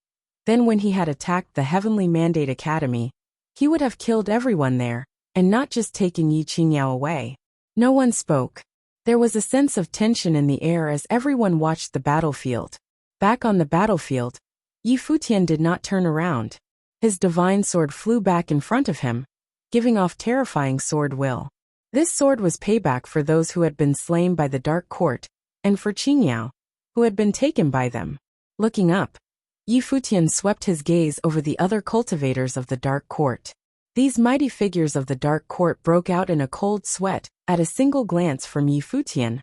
then when he had attacked the Heavenly Mandate Academy, he would have killed everyone there, and not just taken Yi Qingyao away. No one spoke. There was a sense of tension in the air as everyone watched the battlefield. Back on the battlefield, Yi Futian did not turn around. His divine sword flew back in front of him, giving off terrifying sword will. This sword was payback for those who had been slain by the Dark Court, and for Qingyao, who had been taken by them. Looking up, Yi Futian swept his gaze over the other cultivators of the Dark Court. These mighty figures of the Dark Court broke out in a cold sweat at a single glance from Yi Futian.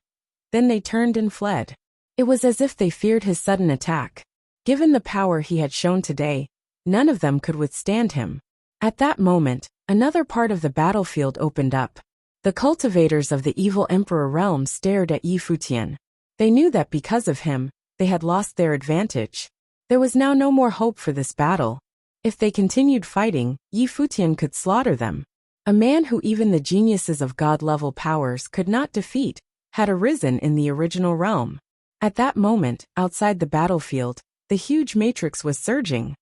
Then they turned and fled. It was as if they feared his sudden attack. Given the power he had shown today, none of them could withstand him. At that moment, another part of the battlefield opened up. The cultivators of the evil Emperor realm stared at Yi Futian. They knew that because of him, they had lost their advantage. There was now no more hope for this battle. If they continued fighting, Yi Futian could slaughter them. A man who even the geniuses of god-level powers could not defeat had arisen in the original realm. At that moment, outside the battlefield, the huge matrix was surging.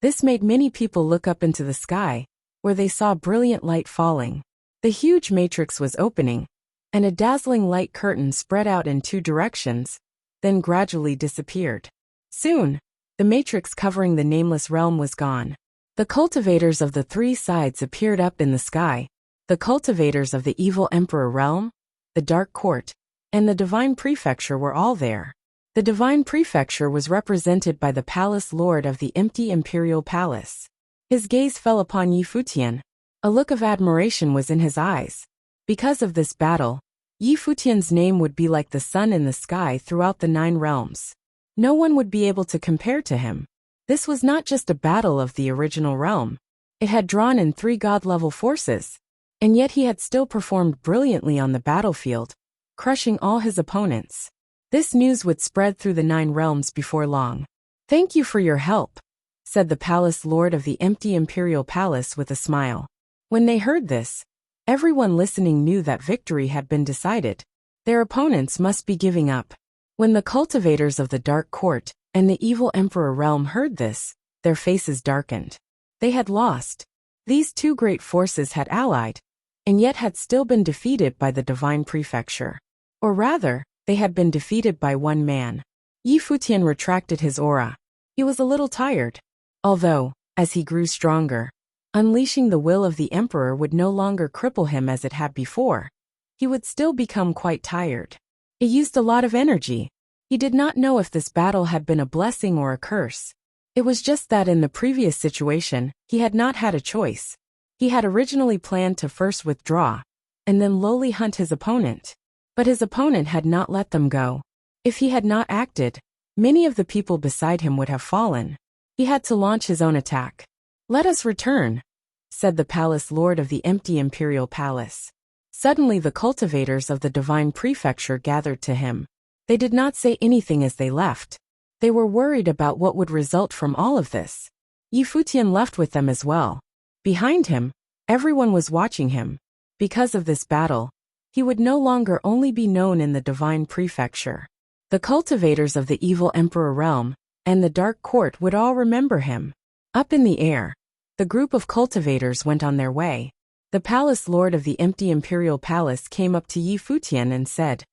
This made many people look up into the sky, where they saw brilliant light falling. The huge matrix was opening, and a dazzling light curtain spread out in 2 directions, then gradually disappeared. Soon, the matrix covering the nameless realm was gone. The cultivators of the 3 sides appeared up in the sky. The cultivators of the evil Emperor realm, the Dark Court, and the Divine Prefecture were all there. The Divine Prefecture was represented by the Palace Lord of the empty Imperial Palace. His gaze fell upon Yi Futian. A look of admiration was in his eyes. Because of this battle, Yi Futian's name would be like the sun in the sky throughout the 9 realms. No one would be able to compare to him. This was not just a battle of the original realm. It had drawn in 3 god-level forces. And yet he had still performed brilliantly on the battlefield, crushing all his opponents. This news would spread through the 9 realms before long. "Thank you for your help," said the Palace Lord of the empty Imperial Palace with a smile. When they heard this, everyone listening knew that victory had been decided. Their opponents must be giving up. When the cultivators of the Dark Court and the evil Emperor realm heard this, their faces darkened. They had lost. These 2 great forces had allied, and yet had still been defeated by the Divine Prefecture. Or rather, they had been defeated by 1 man. Yi Futian retracted his aura. He was a little tired. Although, as he grew stronger, unleashing the will of the Emperor would no longer cripple him as it had before. He would still become quite tired. It used a lot of energy. He did not know if this battle had been a blessing or a curse. It was just that in the previous situation, he had not had a choice. He had originally planned to first withdraw, and then lowly hunt his opponent. But his opponent had not let them go. If he had not acted, many of the people beside him would have fallen. He had to launch his own attack. "Let us return," said the Palace Lord of the empty Imperial Palace. Suddenly the cultivators of the Divine Prefecture gathered to him. They did not say anything as they left. They were worried about what would result from all of this. Yi Futian left with them as well. Behind him, everyone was watching him. Because of this battle, he would no longer only be known in the Divine Prefecture. The cultivators of the evil Emperor realm and the Dark Court would all remember him. Up in the air, The group of cultivators went on their way. The palace lord of the empty imperial palace came up to Yi Futian and said,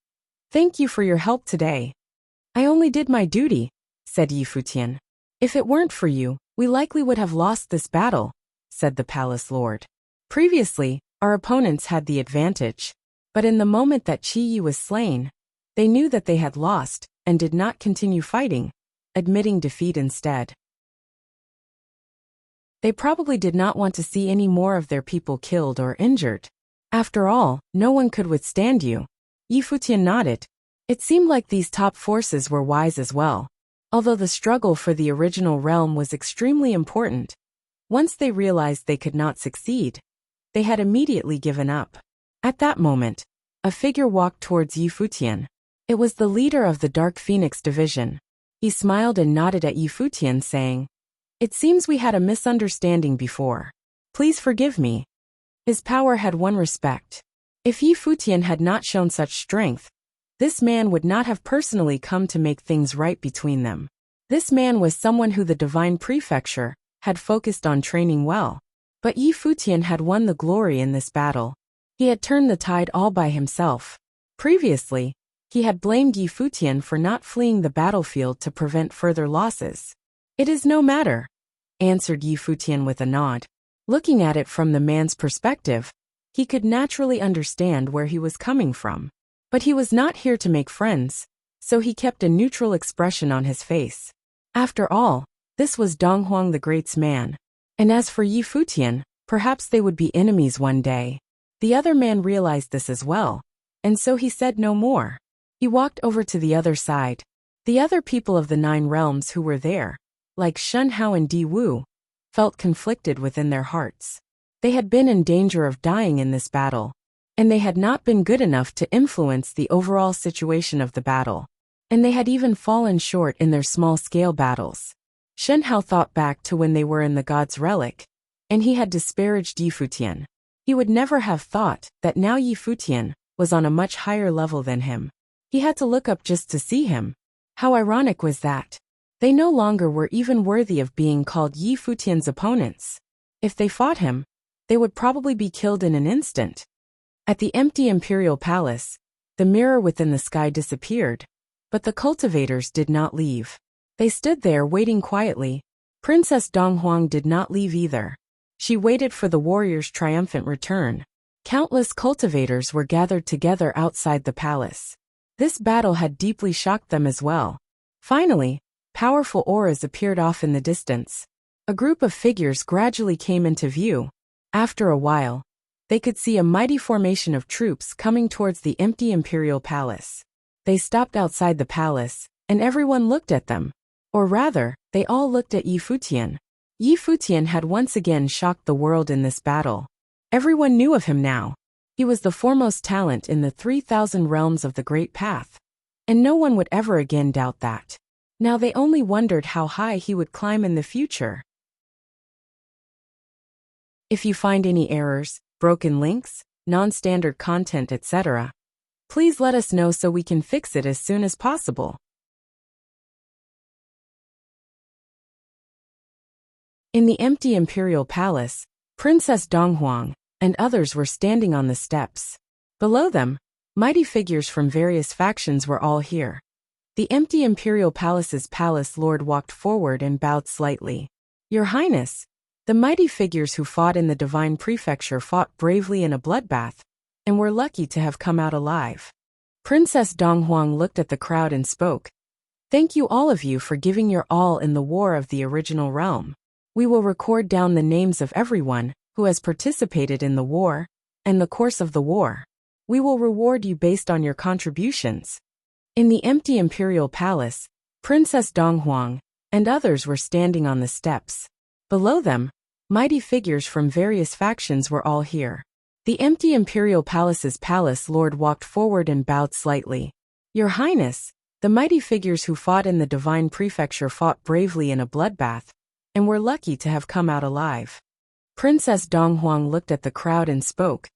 "Thank you for your help today." "I only did my duty," said Yi Futian. "If it weren't for you, we likely would have lost this battle," said the palace lord. "Previously, our opponents had the advantage. But in the moment that Qi Yi was slain, they knew that they had lost and did not continue fighting, admitting defeat instead. They probably did not want to see any more of their people killed or injured. After all, no one could withstand you." Yi Futian nodded. It seemed like these top forces were wise as well. Although the struggle for the original realm was extremely important, once they realized they could not succeed, they had immediately given up. At that moment, a figure walked towards Yi Futian. It was the leader of the Dark Phoenix division. He smiled and nodded at Yi Futian, saying, "It seems we had a misunderstanding before. Please forgive me." His power had won respect. If Yi Futian had not shown such strength, this man would not have personally come to make things right between them. This man was someone who the Divine Prefecture had focused on training well. But Yi Futian had won the glory in this battle. He had turned the tide all by himself. Previously, he had blamed Yi Futian for not fleeing the battlefield to prevent further losses. "It is no matter," answered Yi Futian with a nod. Looking at it from the man's perspective, he could naturally understand where he was coming from. But he was not here to make friends, so he kept a neutral expression on his face. After all, this was Dong Huang the Great's man. And as for Yi Futian, perhaps they would be enemies one day. The other man realized this as well, and so he said no more. He walked over to the other side. The other people of the 9 realms who were there, like Shen Hao and Di Wu, felt conflicted within their hearts. They had been in danger of dying in this battle, and they had not been good enough to influence the overall situation of the battle. And they had even fallen short in their small-scale battles. Shen Hao thought back to when they were in the God's Relic, and he had disparaged Yi Futian. He would never have thought that now Yi Futian was on a much higher level than him. He had to look up just to see him. How ironic was that? They no longer were even worthy of being called Yi Futian's opponents. If they fought him, they would probably be killed in an instant. At the empty imperial palace, the mirror within the sky disappeared, but the cultivators did not leave. They stood there waiting quietly. Princess Dong Huang did not leave either. She waited for the warrior's triumphant return. Countless cultivators were gathered together outside the palace. This battle had deeply shocked them as well. Finally, powerful auras appeared off in the distance. A group of figures gradually came into view. After a while, they could see a mighty formation of troops coming towards the empty imperial palace. They stopped outside the palace, and everyone looked at them. Or rather, they all looked at Yi Futian. Yi Futian had once again shocked the world in this battle. Everyone knew of him now. He was the foremost talent in the 3,000 realms of the Great Path, and no one would ever again doubt that. Now they only wondered how high he would climb in the future. If you find any errors, broken links, non-standard content, etc., please let us know so we can fix it as soon as possible. In the empty imperial palace, Princess Dong Huang and others were standing on the steps. Below them, mighty figures from various factions were all here. The empty imperial palace's palace lord walked forward and bowed slightly. "Your Highness, the mighty figures who fought in the Divine Prefecture fought bravely in a bloodbath, and were lucky to have come out alive." Princess Dong Huang looked at the crowd and spoke. "Thank you all of you for giving your all in the war of the original realm. We will record down the names of everyone who has participated in the war and the course of the war. We will reward you based on your contributions." In the empty imperial palace, Princess Dong Huang and others were standing on the steps. Below them, mighty figures from various factions were all here. The empty imperial palace's palace lord walked forward and bowed slightly. "Your Highness, the mighty figures who fought in the Divine Prefecture fought bravely in a bloodbath, and were lucky to have come out alive." Princess Dong Huang looked at the crowd and spoke.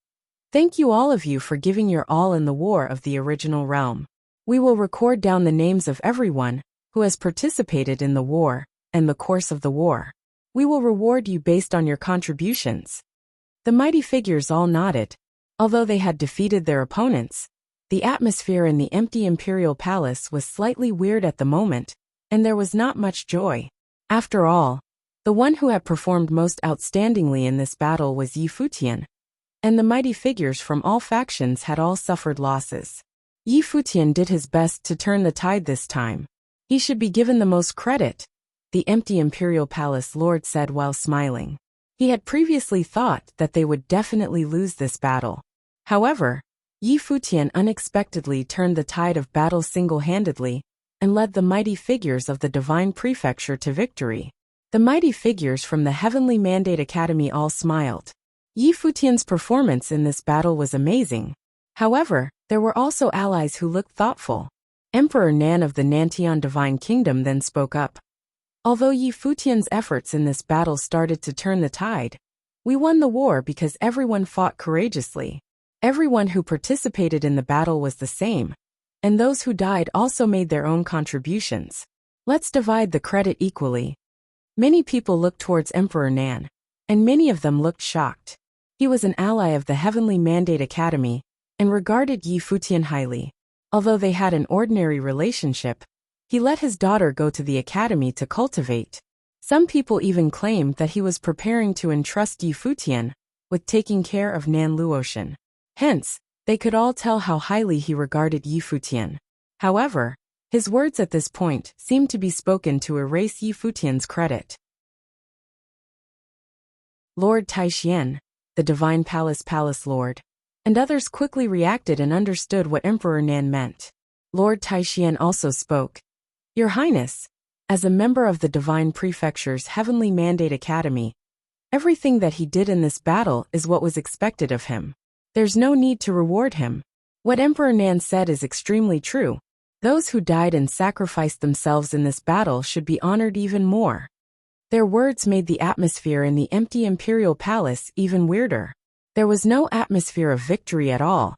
"Thank you all of you for giving your all in the war of the original realm. We will record down the names of everyone who has participated in the war and the course of the war. We will reward you based on your contributions. The mighty figures all nodded. Although they had defeated their opponents, the atmosphere in the empty imperial palace was slightly weird at the moment, and there was not much joy. After all, the one who had performed most outstandingly in this battle was Futian, and the mighty figures from all factions had all suffered losses. Futian did his best to turn the tide this time. He should be given the most credit, the empty imperial palace lord said while smiling. He had previously thought that they would definitely lose this battle. However, Futian unexpectedly turned the tide of battle single-handedly and led the mighty figures of the Divine Prefecture to victory. The mighty figures from the Heavenly Mandate Academy all smiled. Futian's performance in this battle was amazing. However, there were also allies who looked thoughtful. Emperor Nan of the Nantian Divine Kingdom then spoke up. Although Futian's efforts in this battle started to turn the tide, we won the war because everyone fought courageously. Everyone who participated in the battle was the same, and those who died also made their own contributions. Let's divide the credit equally. Many people looked towards Emperor Nan, and many of them looked shocked. He was an ally of the Heavenly Mandate Academy, and regarded Futian highly. Although they had an ordinary relationship, he let his daughter go to the academy to cultivate. Some people even claimed that he was preparing to entrust Futian with taking care of Nan Luotian. Hence, they could all tell how highly he regarded Futian. However, his words at this point seemed to be spoken to erase Futian's credit. Lord Taishian, the Divine Palace Lord, and others quickly reacted and understood what Emperor Nan meant. Lord Taishian also spoke. Your Highness, as a member of the Divine Prefecture's Heavenly Mandate Academy, everything that he did in this battle is what was expected of him. There's no need to reward him. What Emperor Nan said is extremely true. Those who died and sacrificed themselves in this battle should be honored even more. Their words made the atmosphere in the empty imperial palace even weirder. There was no atmosphere of victory at all,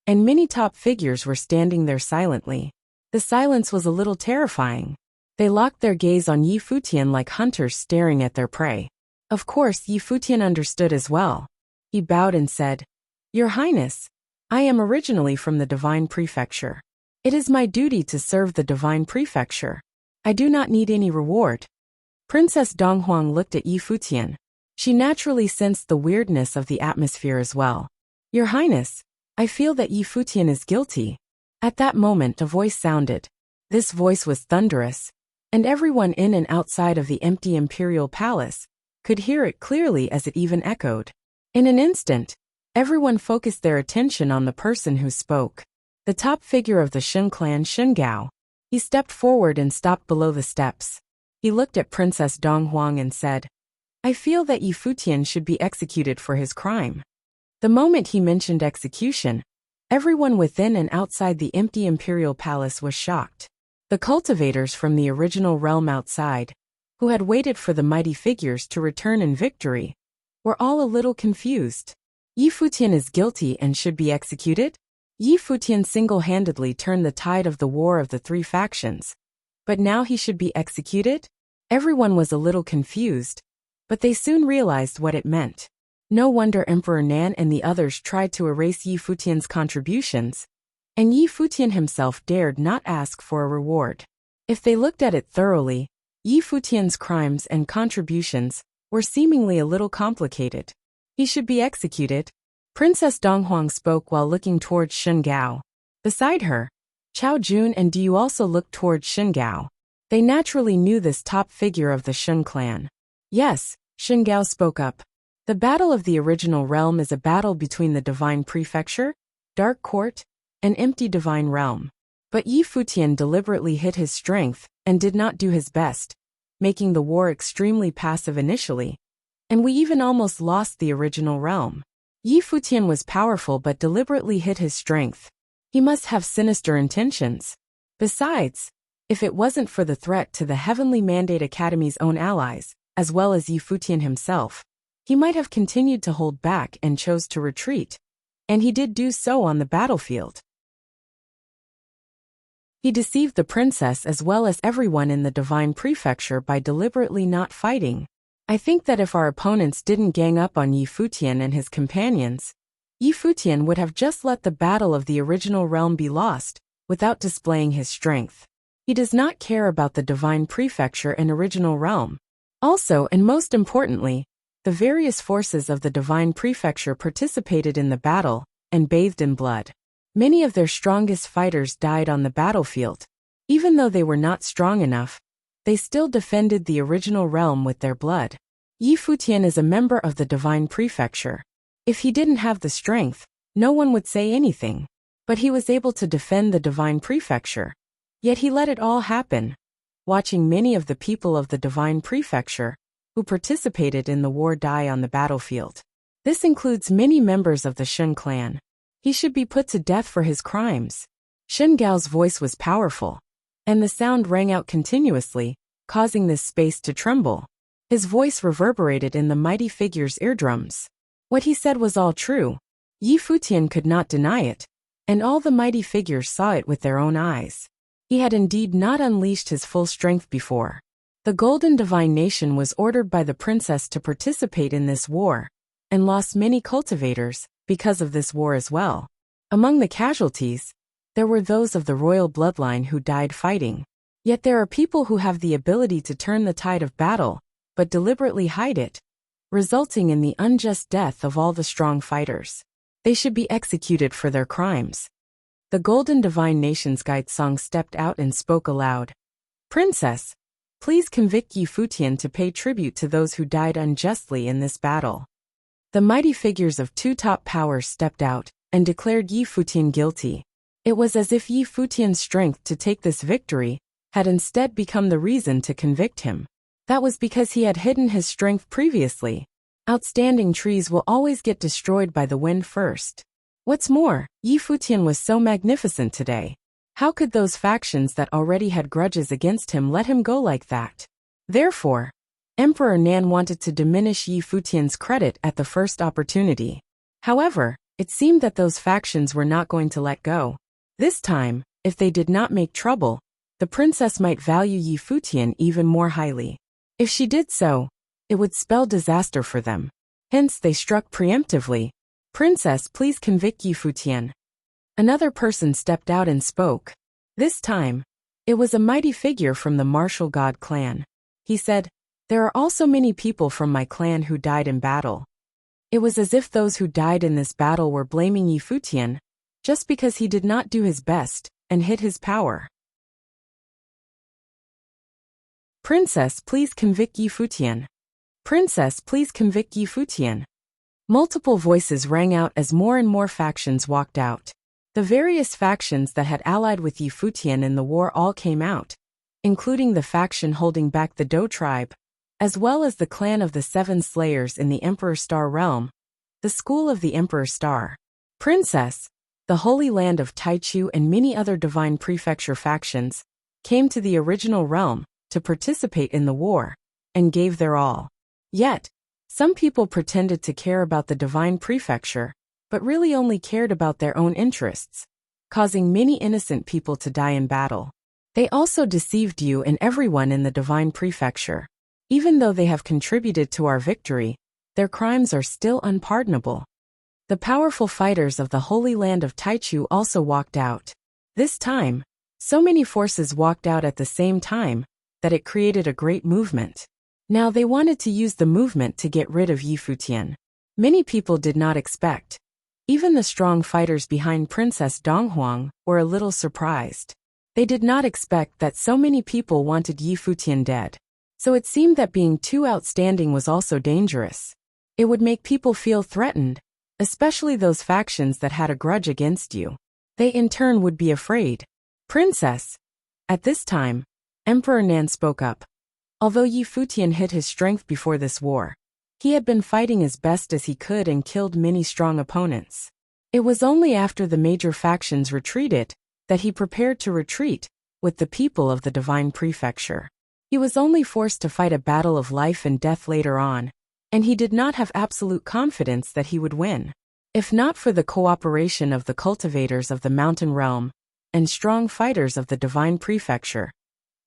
and many top figures were standing there silently. The silence was a little terrifying. They locked their gaze on Futian like hunters staring at their prey. Of course, Futian understood as well. He bowed and said, Your Highness, I am originally from the Divine Prefecture. It is my duty to serve the Divine Prefecture. I do not need any reward. Princess Donghuang looked at Futian. She naturally sensed the weirdness of the atmosphere as well. Your Highness, I feel that Futian is guilty. At that moment a voice sounded. This voice was thunderous, and everyone in and outside of the empty imperial palace could hear it clearly as it even echoed. In an instant, everyone focused their attention on the person who spoke. The top figure of the Shen clan, Shen Gao. He stepped forward and stopped below the steps. He looked at Princess Donghuang and said, I feel that Futian should be executed for his crime. The moment he mentioned execution, everyone within and outside the empty imperial palace was shocked. The cultivators from the original realm outside, who had waited for the mighty figures to return in victory, were all a little confused. Futian is guilty and should be executed? Futian single-handedly turned the tide of the war of the three factions. But now he should be executed? Everyone was a little confused, but they soon realized what it meant. No wonder Emperor Nan and the others tried to erase Futian's contributions, and Futian himself dared not ask for a reward. If they looked at it thoroughly, Futian's crimes and contributions were seemingly a little complicated. He should be executed. Princess Donghuang spoke while looking towards Shen Gao. Beside her, Chao Jun and Du also looked towards Shen Gao. They naturally knew this top figure of the Shen clan. Yes, Shen Gao spoke up. The Battle of the Original Realm is a battle between the Divine Prefecture, Dark Court, and Empty Divine Realm. But Futian deliberately hid his strength and did not do his best, making the war extremely passive initially, and we even almost lost the original realm. Futian was powerful but deliberately hid his strength. He must have sinister intentions. Besides, if it wasn't for the threat to the Heavenly Mandate Academy's own allies, as well as Futian himself, he might have continued to hold back and chose to retreat, and he did do so on the battlefield. He deceived the princess as well as everyone in the Divine Prefecture by deliberately not fighting. I think that if our opponents didn't gang up on Yi Futian and his companions, Yi Futian would have just let the battle of the original realm be lost, without displaying his strength. He does not care about the divine prefecture and original realm. Also, and most importantly, the various forces of the divine prefecture participated in the battle, and bathed in blood. Many of their strongest fighters died on the battlefield. Even though they were not strong enough, they still defended the original realm with their blood. Yi Futian is a member of the divine prefecture. If he didn't have the strength, no one would say anything. But he was able to defend the divine prefecture. Yet he let it all happen, watching many of the people of the divine prefecture who participated in the war die on the battlefield. This includes many members of the Shun clan. He should be put to death for his crimes. Shen Gao's voice was powerful, and the sound rang out continuously, causing this space to tremble. His voice reverberated in the mighty figure's eardrums. What he said was all true. Yi Futian could not deny it, and all the mighty figures saw it with their own eyes. He had indeed not unleashed his full strength before. The Golden Divine Nation was ordered by the princess to participate in this war, and lost many cultivators because of this war as well. Among the casualties, there were those of the royal bloodline who died fighting. Yet there are people who have the ability to turn the tide of battle, but deliberately hide it, resulting in the unjust death of all the strong fighters. They should be executed for their crimes. The Golden Divine Nation's guide Song stepped out and spoke aloud. Princess, please convict Yi Futian to pay tribute to those who died unjustly in this battle. The mighty figures of two top powers stepped out and declared Yi Futian guilty. It was as if Yi Futian's strength to take this victory had instead become the reason to convict him. That was because he had hidden his strength previously. Outstanding trees will always get destroyed by the wind first. What's more, Yi Futian was so magnificent today. How could those factions that already had grudges against him let him go like that? Therefore, Emperor Nan wanted to diminish Yi Futian's credit at the first opportunity. However, it seemed that those factions were not going to let go. This time, if they did not make trouble, the princess might value Yi Futian even more highly. If she did so, it would spell disaster for them. Hence they struck preemptively. Princess, please convict Yi Futian. Another person stepped out and spoke. This time, it was a mighty figure from the martial god clan. He said, there are also many people from my clan who died in battle. It was as if those who died in this battle were blaming Yi Futian, just because he did not do his best and hid his power. Princess, please convict Yi Futian. Princess, please convict Yi Futian. Multiple voices rang out as more and more factions walked out. The various factions that had allied with Yi Futian in the war all came out, including the faction holding back the Dou tribe, as well as the clan of the Seven Slayers in the Emperor Star realm, the School of the Emperor Star. Princess, the Holy Land of Taichu and many other divine prefecture factions came to the original realm to participate in the war, and gave their all. Yet, some people pretended to care about the divine prefecture, but really only cared about their own interests, causing many innocent people to die in battle. They also deceived you and everyone in the divine prefecture. Even though they have contributed to our victory, their crimes are still unpardonable. The powerful fighters of the Holy Land of Taichu also walked out. This time, so many forces walked out at the same time that it created a great movement. Now they wanted to use the movement to get rid of Yi Futian. Many people did not expect. Even the strong fighters behind Princess Donghuang were a little surprised. They did not expect that so many people wanted Yi Futian dead. So it seemed that being too outstanding was also dangerous. It would make people feel threatened, especially those factions that had a grudge against you. They in turn would be afraid. Princess. At this time, Emperor Nan spoke up. Although Yi Futian hid his strength before this war, he had been fighting as best as he could and killed many strong opponents. It was only after the major factions retreated that he prepared to retreat with the people of the divine prefecture. He was only forced to fight a battle of life and death later on, and he did not have absolute confidence that he would win. If not for the cooperation of the cultivators of the mountain realm and strong fighters of the divine prefecture,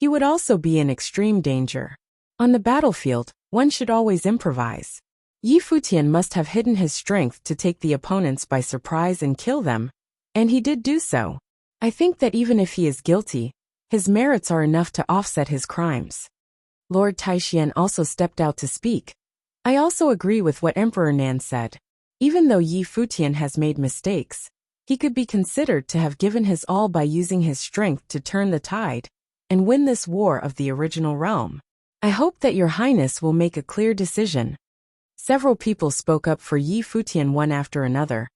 he would also be in extreme danger. On the battlefield, one should always improvise. Yi Futian must have hidden his strength to take the opponents by surprise and kill them, and he did do so. I think that even if he is guilty, his merits are enough to offset his crimes. Lord Taixian also stepped out to speak. I also agree with what Emperor Nan said. Even though Yi Futian has made mistakes, he could be considered to have given his all by using his strength to turn the tide and win this war of the original realm. I hope that Your Highness will make a clear decision. Several people spoke up for Yi Futian one after another,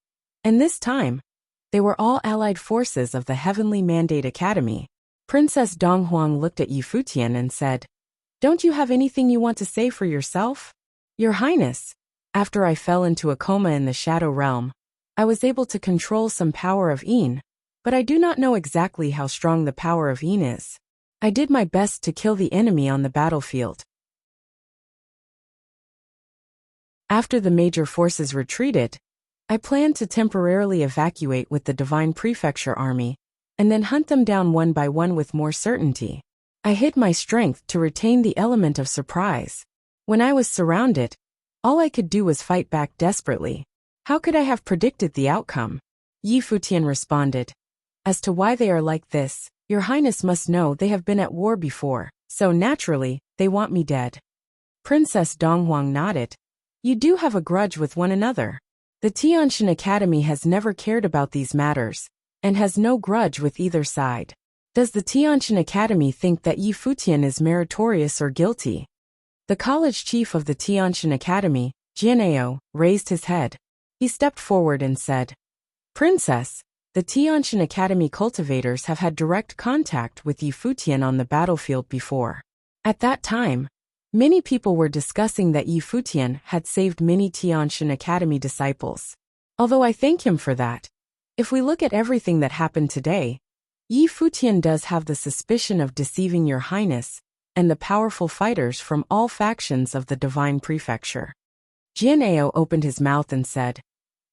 and this time, they were all allied forces of the Heavenly Mandate Academy. Princess Donghuang looked at Yi Futian and said, "Don't you have anything you want to say for yourself?" Your Highness, after I fell into a coma in the Shadow Realm, I was able to control some power of Yin, but I do not know exactly how strong the power of Yin is. I did my best to kill the enemy on the battlefield. After the major forces retreated, I planned to temporarily evacuate with the Divine Prefecture Army, and then hunt them down one by one with more certainty. I hid my strength to retain the element of surprise. When I was surrounded, all I could do was fight back desperately. How could I have predicted the outcome? Yi Futian responded. As to why they are like this, Your Highness must know they have been at war before, so naturally, they want me dead. Princess Donghuang nodded. You do have a grudge with one another. The Tianshan Academy has never cared about these matters, and has no grudge with either side. Does the Tianshan Academy think that Yi Futian is meritorious or guilty? The college chief of the Tianshan Academy, Jianao, raised his head. He stepped forward and said, Princess, the Tianshan Academy cultivators have had direct contact with Yi Futian on the battlefield before. At that time, many people were discussing that Yi Futian had saved many Tianshan Academy disciples. Although I thank him for that, if we look at everything that happened today, Yi Futian does have the suspicion of deceiving Your Highness and the powerful fighters from all factions of the Divine Prefecture. Jianao opened his mouth and said,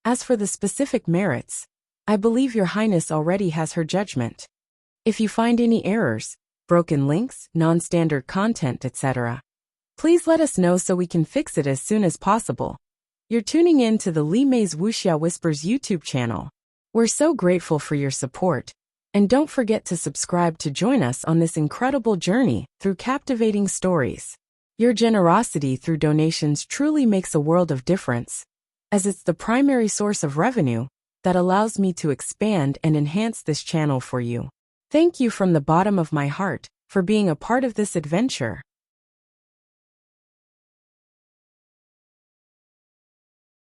As for the specific merits, I believe Your Highness already has her judgment. If you find any errors, broken links, non-standard content, etc., please let us know so we can fix it as soon as possible. You're tuning in to the Li Mei's Wuxia Whispers YouTube channel. We're so grateful for your support, and don't forget to subscribe to join us on this incredible journey through captivating stories. Your generosity through donations truly makes a world of difference, as it's the primary source of revenue that allows me to expand and enhance this channel for you. Thank you from the bottom of my heart for being a part of this adventure.